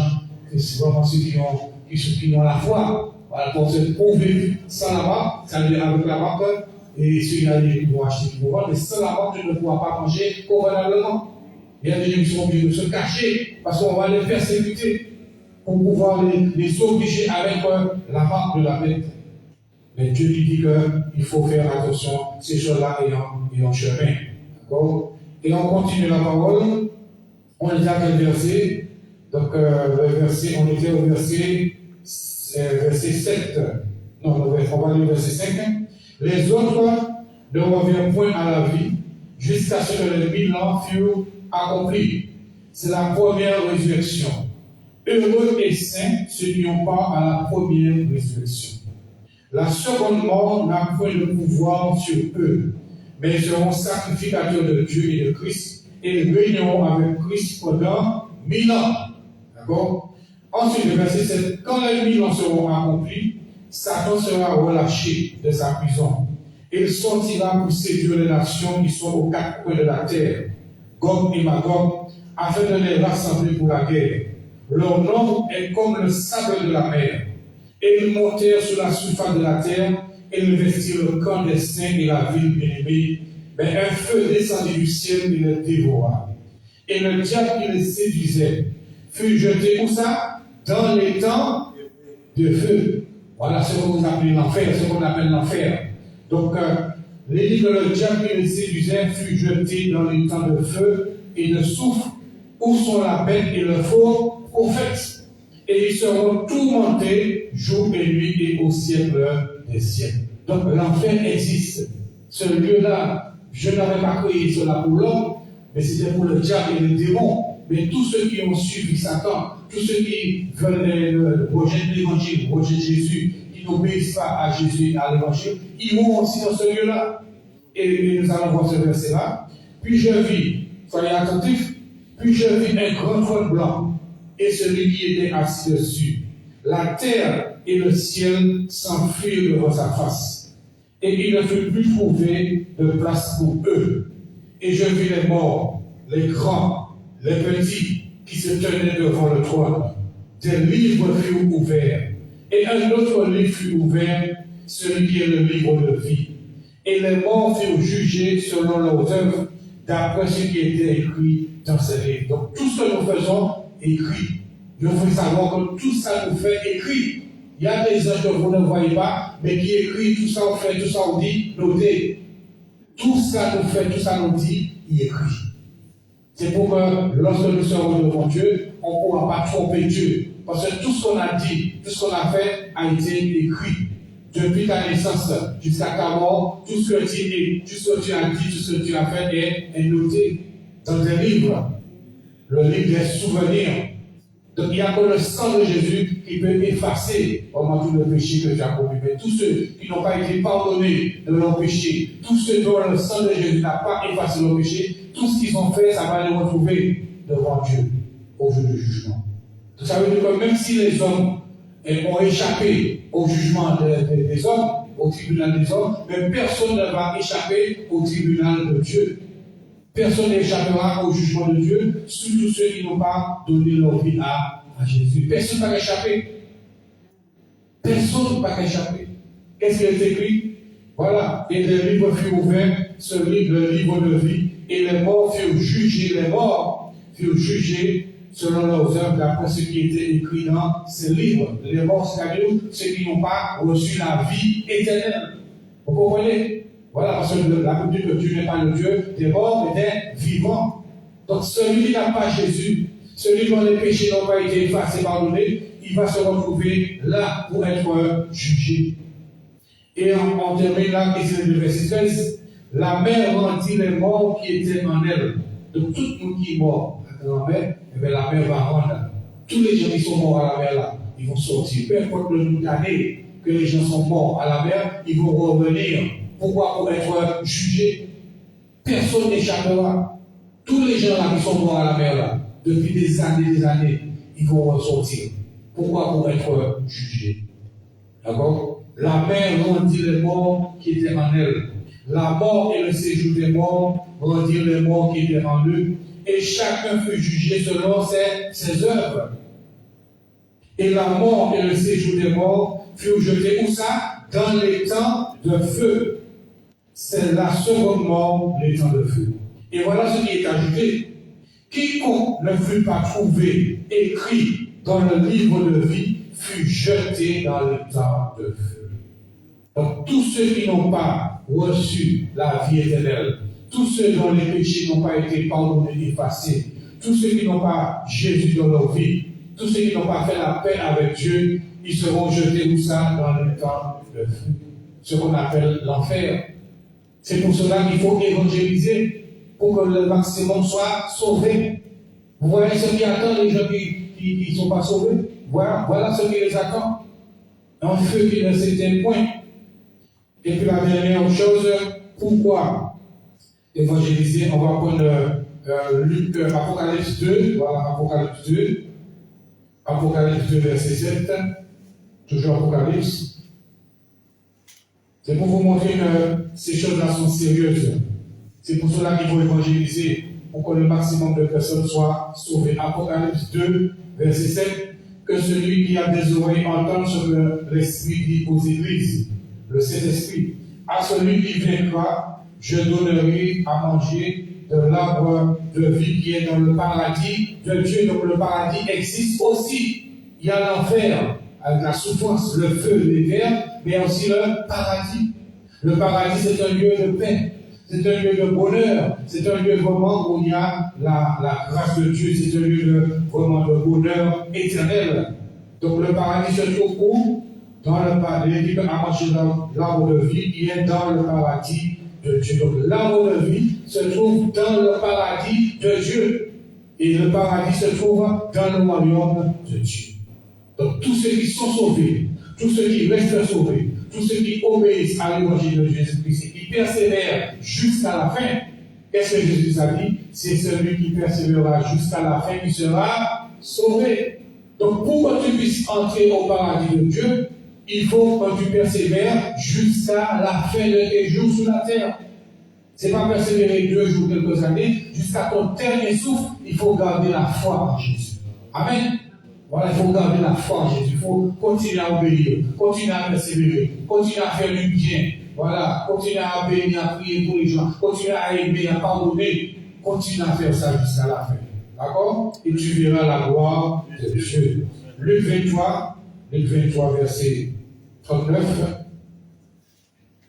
que c'est vraiment ceux qui ont qui ont la foi. Voilà, pour se prouver sans la marque, ça veut dire avec la marque, et ceux qui vont acheter, qui vont vendre, mais sans la marque, tu ne pourras pas manger convenablement. Il y a des gens qui sont obligés de se cacher parce qu'on va les persécuter pour pouvoir les obliger avec la marque de la bête. Mais Dieu lui dit qu'il faut faire attention, ces choses-là ayant chemin. D'accord? Et on continue la parole. On est à quel verset? Donc, on était au verset 7. Non, on va aller au verset 5. Les autres ne reviennent point à la vie jusqu'à ce que les 1000 ans furent accomplis. C'est la première résurrection. Heureux et saints ceux qui n'ont pas à la première résurrection. La seconde mort n'a point de pouvoir sur eux, mais ils seront sacrificateurs de Dieu et de Christ, et ils régneront avec Christ pendant 1000 ans. D'accord? Ensuite, le verset 7, quand les 1000 ans seront accomplis, Satan sera relâché de sa prison. Il sortira pour séduire les nations qui sont aux quatre coins de la terre, Gog et Magog, afin de les rassembler pour la guerre. Leur nombre est comme le sable de la mer. Et ils montèrent sur la surface de la terre, et ils vestirent le camp des saints et la ville bien-aimée. Mais un feu descendit du ciel et les dévora. Et le diable qui les séduisait fut jeté où ça? Dans les temps de feu. Voilà ce que vous appelez l'enfer, ce qu'on appelle l'enfer. Donc, les dit que le diable qui les séduisait fut jeté dans les temps de feu et de soufre, où sont la bête et le faux prophète. Et ils seront tourmentés jour et nuit et au siècle des siècles. Donc l'enfer existe. Ce lieu-là, je n'avais pas créé cela pour l'homme, mais c'était pour le diable et les démons. Mais tous ceux qui ont suivi Satan, tous ceux qui veulent rejeter l'évangile, rejeter Jésus, qui n'obéissent pas à Jésus et à l'évangile, ils vont aussi dans ce lieu-là. Et nous allons voir ce verset-là. Puis je vis, soyez attentifs, puis je vis un grand trône blanc, et celui qui était assis dessus. La terre et le ciel s'enfuirent devant sa face. Et il ne fut plus trouvé de place pour eux. Et je vis les morts, les grands, les petits, qui se tenaient devant le trône. Des livres furent ouverts. Et un autre livre fut ouvert, celui qui est le livre de vie. Et les morts furent jugés selon leurs œuvres, d'après ce qui était écrit dans ces livres. Donc tout ce que nous faisons, écrit. Je veux savoir que tout ça nous fait écrit. Il y a des gens que vous ne voyez pas, mais qui écrit tout ça, on fait tout ça, on dit, notez. Tout ça nous fait, tout ça nous dit, il écrit. C'est pour que lorsque nous serons devant Dieu, on ne pourra pas tromper Dieu. Parce que tout ce qu'on a dit, tout ce qu'on a fait a été écrit. Depuis ta naissance jusqu'à ta mort, tout ce que tu as dit, tout ce que tu as fait est noté dans des livres. Le livre des souvenirs. Donc il n'y a que le sang de Jésus qui peut effacer vraiment tout le péché que tu as commis. Mais tous ceux qui n'ont pas été pardonnés de leur péché, tous ceux dont le sang de Jésus n'a pas effacé leur péché, tout ce qu'ils ont fait, ça va les retrouver devant Dieu au jour du jugement. Donc ça veut dire que même si les hommes ont échappé au jugement des hommes, au tribunal des hommes, mais personne ne va échapper au tribunal de Dieu. Personne n'échappera au jugement de Dieu, surtout ceux qui n'ont pas donné leur vie à Jésus. Personne ne va échapper. Personne ne va échapper. Qu'est-ce qui est écrit? Voilà. Et les livres furent ouverts, ce livre, le livre de vie, et les morts furent jugés. Les morts furent jugés selon leurs œuvres, d'après ce qui était écrit dans ces livres. Les morts, c'est-à-dire ceux qui n'ont pas reçu la vie éternelle. Vous comprenez? Voilà, parce que la Bible dit que Dieu n'est pas le Dieu des morts, mais des vivants. Donc celui qui n'a pas Jésus, celui dont les péchés n'ont pas été effacés, pardonnés, il va se retrouver là pour être jugé. Et on termine là, et c'est le verset 13. La mer rendit les morts qui étaient en elle. De tout le monde qui est mort dans la mer, eh bien, la mer va rendre. Tous les gens qui sont morts à la mer là, ils vont sortir. Peu importe le nombre d'années que les gens sont morts à la mer, ils vont revenir. Pourquoi? Pour être jugés. Personne n'échappera. Tous les gens là qui sont morts à la mer là, depuis des années, ils vont ressortir. Pourquoi? Pour être jugés. D'accord? La mer rendit les morts qui étaient en elle. La mort et le séjour des morts rendirent les morts qui étaient en eux. Et chacun fut jugé selon ses œuvres. Et la mort et le séjour des morts furent jetés où ça? Dans les temps de feu. C'est la seconde mort, les temps de feu. Et voilà ce qui est ajouté. Quiconque ne fut pas trouvé écrit dans le livre de vie fut jeté dans les temps de feu. Donc tous ceux qui n'ont pas reçu la vie éternelle, tous ceux dont les péchés n'ont pas été pardonnés, effacés, tous ceux qui n'ont pas Jésus dans leur vie, tous ceux qui n'ont pas fait la paix avec Dieu, ils seront jetés où ça? Dans le temps de feu. Ce qu'on appelle l'enfer. C'est pour cela qu'il faut évangéliser, pour que le maximum soit sauvé. Vous voyez ce qui attend les gens qui ne sont pas sauvés? Voilà ce qui les attend. Un feu qui ne s'éteint point. Et puis la dernière chose, pourquoi évangéliser? On va prendre Apocalypse 2, voilà, Apocalypse 2, verset 7, toujours Apocalypse. C'est pour vous montrer que ces choses-là sont sérieuses. C'est pour cela qu'il faut évangéliser, pour que le maximum de personnes soient sauvées. Apocalypse 2, verset 7, que celui qui a des oreilles entende ce que l'Esprit dit aux églises, le Saint-Esprit. À celui qui vaincra, je donnerai à manger de l'arbre de vie qui est dans le paradis de Dieu. Donc le paradis existe aussi. Il y a l'enfer, avec la souffrance, le feu, l'éther, mais aussi le paradis. Le paradis, c'est un lieu de paix, c'est un lieu de bonheur, c'est un lieu vraiment où il y a la grâce de Dieu, c'est un lieu vraiment de bonheur éternel. Donc le paradis se trouve où? Dans le paradis, il dit à manger l'arbre de vie qui est dans le paradis de Dieu. Donc l'arbre de vie se trouve dans le paradis de Dieu. Et le paradis se trouve dans le royaume de Dieu. Donc tous ceux qui sont sauvés, tous ceux qui restent sauvés, tous ceux qui obéissent à l'évangile de Jésus-Christ et qui persévèrent jusqu'à la fin, qu'est-ce que Jésus a dit? C'est celui qui persévérera jusqu'à la fin qui sera sauvé. Donc pour que tu puisses entrer au paradis de Dieu, il faut que tu persévères jusqu'à la fin de tes jours sur la terre. Ce n'est pas persévérer 2 jours, quelques années, jusqu'à ton dernier souffle, il faut garder la foi en Jésus. Amen. Voilà, il faut garder la foi en Jésus. Il faut continuer à obéir, continuer à persévérer, continuer à faire du bien. Voilà, continuer à bénir, à prier pour les gens, continuer à aimer, à pardonner. Continue à faire ça jusqu'à la fin. D'accord? Et tu verras la gloire de Dieu. Luc 23, verset 39.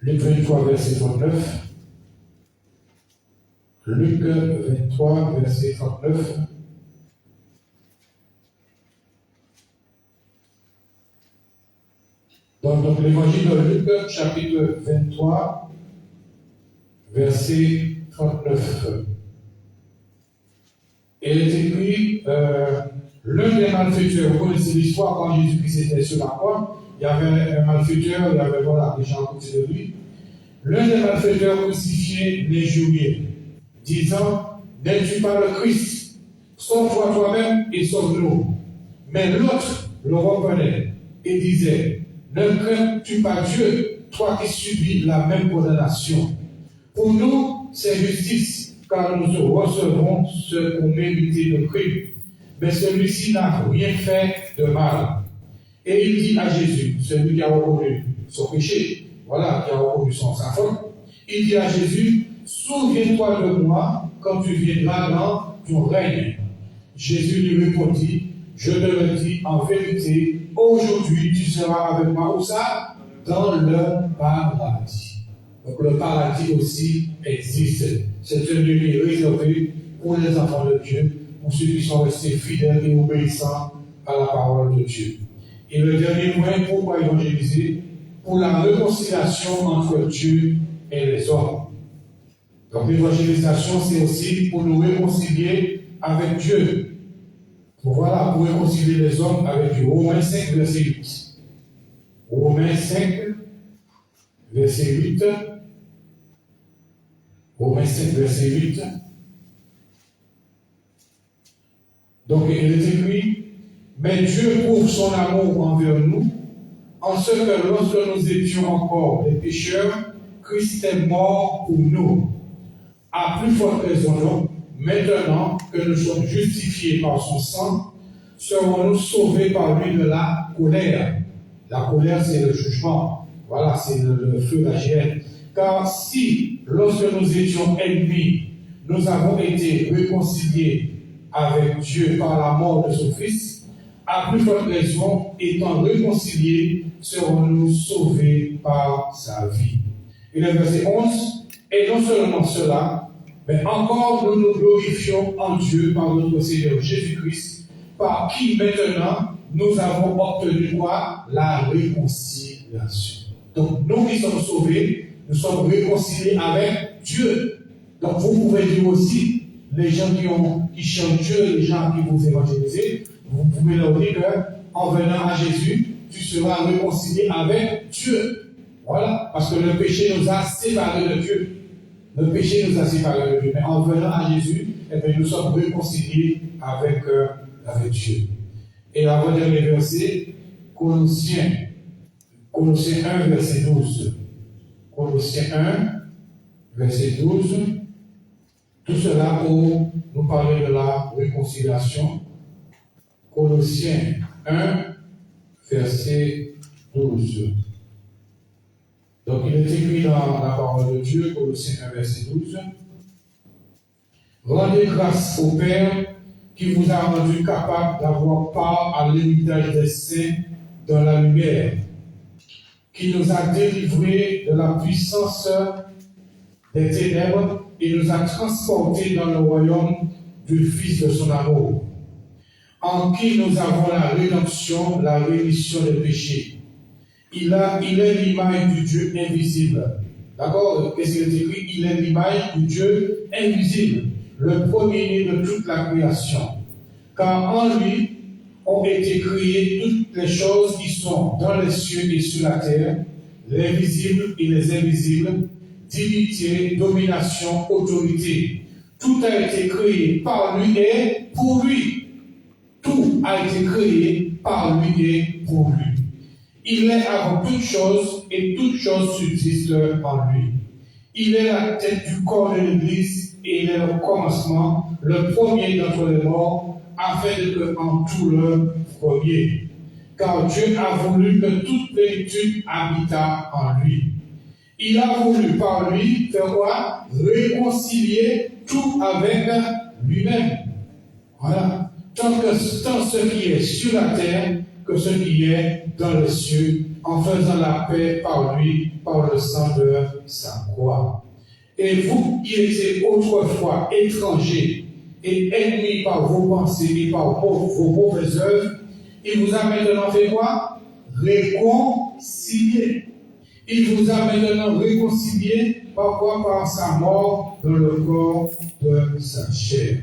Luc 23, verset 39. Luc 23, verset 39. Donc l'évangile de Luc, chapitre 23, verset 39. Et il est écrit, l'un des malfaiteurs, vous connaissez l'histoire, quand Jésus-Christ était sur la croix, il y avait un malfaiteur, il y avait voilà, des gens à côté de lui. L'un des malfaiteurs crucifiés les jurait, disant, n'es-tu pas le Christ? Sauve-toi toi-même et sauve-nous. Mais l'autre le reprenait et disait, ne crains-tu pas Dieu, toi qui subis la même condamnation? Pour nous, c'est justice, car nous recevrons ce qu'on méritait de crime. Mais celui-ci n'a rien fait de mal. Et il dit à Jésus, celui qui a reconnu son péché, voilà, qui a reconnu sa faute, il dit à Jésus, souviens-toi de moi quand tu viendras dans ton règne. Jésus lui répondit, je te le dis en vérité, aujourd'hui tu seras avec moi où ça? Dans le paradis. Donc le paradis aussi existe. C'est un lieu qui est réservé pour les enfants de Dieu, pour ceux qui sont restés fidèles et obéissants à la parole de Dieu. Et le dernier point, pourquoi évangéliser? Pour la réconciliation entre Dieu et les hommes. Donc l'évangélisation, c'est aussi pour nous réconcilier avec Dieu. Voilà, pour réconcilier les hommes avec Dieu. Romains 5, verset 8. Romains 5, verset 8. Romains 5, verset 8. Donc, il est écrit, mais Dieu prouve son amour envers nous, en ce que lorsque nous étions encore des pécheurs, Christ est mort pour nous. À plus forte raison, donc, maintenant que nous sommes justifiés par son sang, serons-nous sauvés par lui de la colère. La colère, c'est le jugement. Voilà, c'est le feu de la géhenne. Car si, lorsque nous étions ennemis, nous avons été réconciliés avec Dieu par la mort de son Fils, à plus forte raison, étant réconciliés, serons-nous sauvés par sa vie. Et le verset 11, et non seulement cela, mais encore nous nous glorifions en Dieu par notre Seigneur Jésus-Christ, par qui maintenant nous avons obtenu quoi? La réconciliation. Donc nous qui sommes sauvés, nous sommes réconciliés avec Dieu. Donc vous pouvez dire aussi, les gens qui chantent Dieu, les gens qui vous évangélisent, vous pouvez leur dire qu'en venant à Jésus, tu seras réconcilié avec Dieu. Voilà, parce que le péché nous a séparés de Dieu. Le péché nous a séparés de Dieu. Mais en venant à Jésus, eh bien, nous sommes réconciliés avec Dieu. Et l'avant-dernier verset, Colossiens 1, verset 12. Colossiens 1, verset 12. Tout cela pour nous parler de la réconciliation. Colossiens 1, verset 12. Donc il est écrit dans la parole de Dieu, Colossiens 1, verset 12. Rendez grâce au Père qui vous a rendu capable d'avoir part à l'héritage des saints dans la lumière, qui nous a délivrés de la puissance des ténèbres et nous a transportés dans le royaume du Fils de son amour, en qui nous avons la rédemption, la rémission des péchés. Il est l'image du Dieu invisible. D'accord? Qu'est-ce qu'il est écrit? Il est l'image du Dieu invisible, le premier-né de toute la création. Car en lui ont été créées toutes les choses qui sont dans les cieux et sur la terre, les visibles et les invisibles, dignité, domination, autorité. Tout a été créé par lui et pour lui. Tout a été créé par lui et pour lui. Il est avant toutes choses et toutes choses subsistent en lui. Il est la tête du corps de l'Église et il est le commencement, le premier d'entre les morts, afin que en tout le premier. Car Dieu a voulu que toute plénitude habitât en lui. Il a voulu par lui faire quoi? Réconcilier tout avec lui-même. Voilà. Tant ce qui est sur la terre que ce qui est dans les cieux, en faisant la paix par lui, par le sang de sa croix. Et vous qui étiez autrefois étrangers et ennemis par vos pensées et par vos mauvaises œuvres, il vous a maintenant fait quoi? Réconcilier. Il vous a maintenant réconcilié par quoi? Par sa mort dans le corps de sa chair.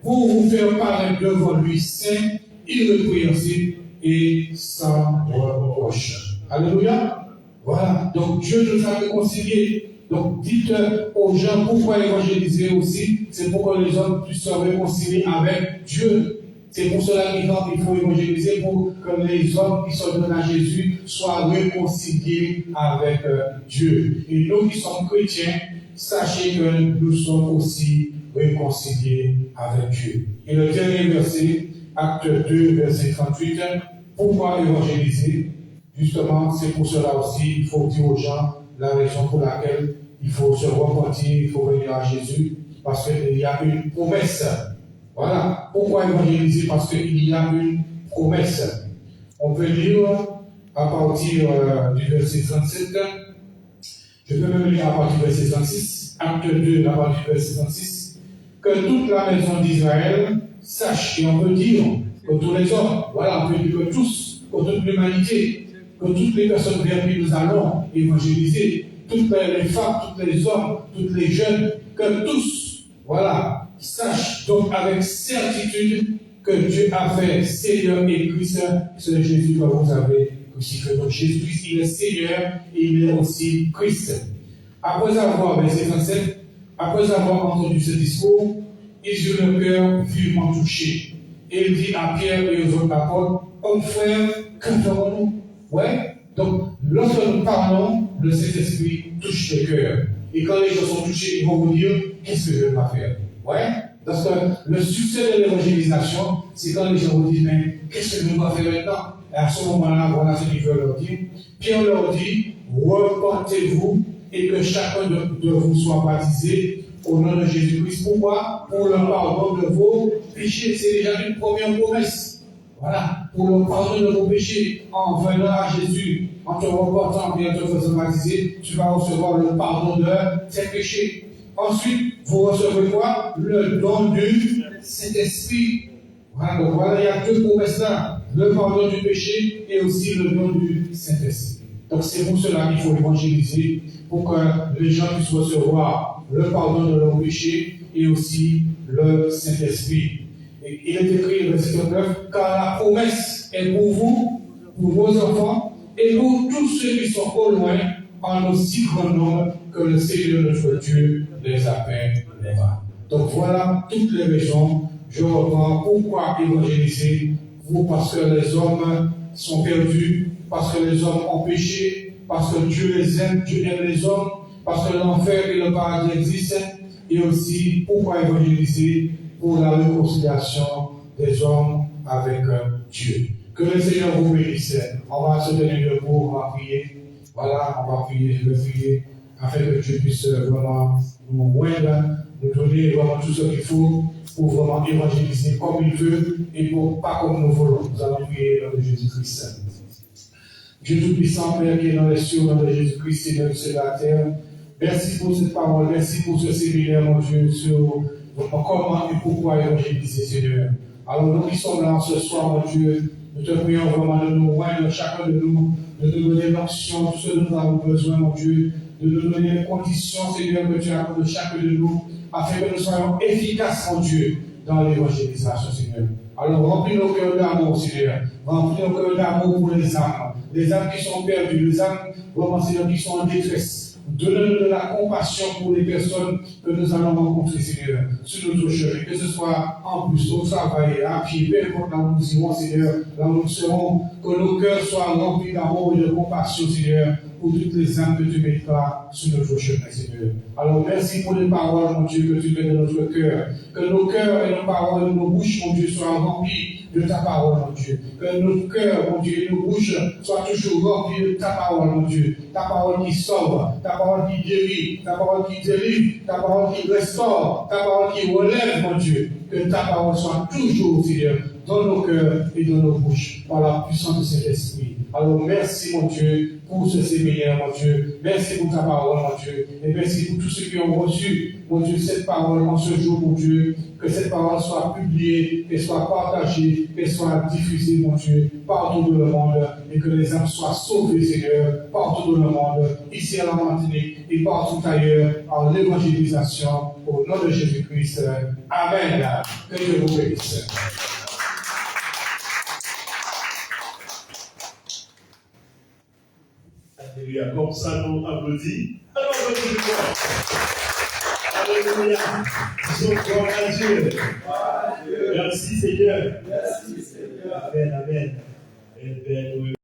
Pour vous faire paraître devant lui saint, irrépréhensible et sans reproche. Alléluia. Voilà. Donc Dieu nous a réconciliés. Donc dites aux gens pourquoi évangéliser aussi. C'est pour que les hommes puissent se réconcilier avec Dieu. C'est pour cela qu'il faut évangéliser, pour que les hommes qui sont donnés à Jésus soient réconciliés avec Dieu. Et nous qui sommes chrétiens, sachez que nous sommes aussi réconciliés avec Dieu. Et le dernier verset, Acte 2, verset 38, pourquoi évangéliser? Justement, c'est pour cela aussi, il faut dire aux gens la raison pour laquelle il faut se repentir, il faut venir à Jésus, parce qu'il y a une promesse. Voilà. Pourquoi évangéliser? Parce qu'il y a une promesse. On peut lire à partir du verset 37, je peux même lire à partir du verset 36, Acte 2, à partir du verset 36, que toute la maison d'Israël sache, et on peut dire que tous les hommes, voilà, on peut dire que tous, que toute l'humanité, que toutes les personnes vers qui nous allons évangéliser, toutes les femmes, tous les hommes, tous les jeunes, que tous, voilà, sachent donc avec certitude que Dieu a fait Seigneur et Christ, c'est Jésus que vous avez crucifié. Donc Jésus-Christ, il est Seigneur et il est aussi Christ. Après avoir, verset 27, après avoir entendu ce discours, ils eurent le cœur vivement touché. Et il dit à Pierre et aux autres apôtres, hommes frères, que ferons-nous? Ouais. Donc, lorsque nous parlons, le Saint-Esprit touche les cœurs. Et quand les gens sont touchés, ils vont vous dire, qu'est-ce que je vais faire? Ouais. Parce que le succès de l'évangélisation, c'est quand les gens vous disent, mais qu'est-ce que nous devons faire maintenant? Et à ce moment-là, voilà ce qu'il veut leur dire. Pierre leur dit, repentez-vous et que chacun de vous soit baptisé au nom de Jésus-Christ. Pourquoi? Pour le pardon de vos péchés. C'est déjà une première promesse. Voilà. Pour le pardon de vos péchés, en venant à Jésus, en te reportant et en te faisant baptiser, tu vas recevoir le pardon de tes péchés. Ensuite, vous recevez quoi? Le don du Saint-Esprit. Voilà, donc voilà, il y a deux promesses là. Le pardon du péché et aussi le don du Saint-Esprit. Donc c'est pour cela qu'il faut évangéliser, pour que les gens puissent recevoir le pardon de leurs péchés et aussi le Saint-Esprit. Et il est écrit, verset 9, car la promesse est pour vous, pour vos enfants, et pour tous ceux qui sont au loin, en aussi grand nombre que le Seigneur notre Dieu les appellera. Donc voilà toutes les raisons. Je reprends pourquoi évangéliser vous, parce que les hommes sont perdus, parce que les hommes ont péché, parce que Dieu les aime, Dieu aime les hommes, parce que l'enfer et le paradis existent, et aussi pourquoi évangéliser pour la réconciliation des hommes avec Dieu. Que le Seigneur vous bénisse. On va se tenir debout, on va prier. Voilà, on va prier, je vais prier, afin que Dieu puisse vraiment nous moindre, nous donner vraiment tout ce qu'il faut pour vraiment évangéliser comme il veut et pour pas comme nous voulons. Nous allons prier dans le Jésus-Christ. Dieu Tout-Puissant, Père qui est dans les cieux, dans le Jésus-Christ, Seigneur de la terre. Merci pour cette parole, merci pour ce séminaire, mon Dieu, sur comment et pourquoi évangéliser, Seigneur. Alors nous qui sommes là ce soir, mon Dieu, nous te prions vraiment de nous joindre, chacun de nous, de nous donner l'onction, tout ce dont nous avons besoin, mon Dieu, de nous donner les conditions, Seigneur, que tu as pour chacun de nous, afin que nous soyons efficaces, mon Dieu, dans l'évangélisation, Seigneur. Alors remplis nos cœurs d'amour, Seigneur. Remplis nos cœurs d'amour pour les âmes qui sont perdues, les âmes, vraiment, Seigneur, qui sont en détresse. Donne-nous de la compassion pour les personnes que nous allons rencontrer, Seigneur, sur notre chemin, que ce soit en plus au travail, à pied, peu importe là où nous irons, Seigneur, là où nous serons, que nos cœurs soient remplis d'amour et de compassion, Seigneur, pour toutes les âmes que tu mettras sur notre chemin, Seigneur. Alors merci pour les paroles, mon Dieu, que tu mets dans notre cœur, que nos cœurs et nos paroles, nos bouches, mon Dieu, soient remplis de ta parole, mon Dieu. Que notre cœur, mon Dieu, et nos bouches soient toujours remplis de ta parole, mon Dieu. Ta parole qui sauve, ta parole qui guérit, ta parole qui délivre, ta parole qui restaure, ta parole qui relève, mon Dieu. Que ta parole soit toujours, Seigneur, dans nos cœurs et dans nos bouches, par la puissance de cet esprit. Alors merci, mon Dieu, pour ce séminaire, mon Dieu. Merci pour ta parole, mon Dieu. Et merci pour tous ceux qui ont reçu, mon Dieu, cette parole en ce jour, mon Dieu. Que cette parole soit publiée, qu'elle soit partagée, qu'elle soit diffusée, mon Dieu, partout dans le monde. Et que les âmes soient sauvées, Seigneur, partout dans le monde, ici à la Martinique et partout ailleurs, en l'évangélisation, au nom de Jésus-Christ. Amen. Que Dieu vous bénisse. Alléluia. Comme ça, nous applaudissons. Alors, alléluia. Disons gloire à Dieu. Merci Seigneur. Merci Seigneur. Amen, amen. Amen.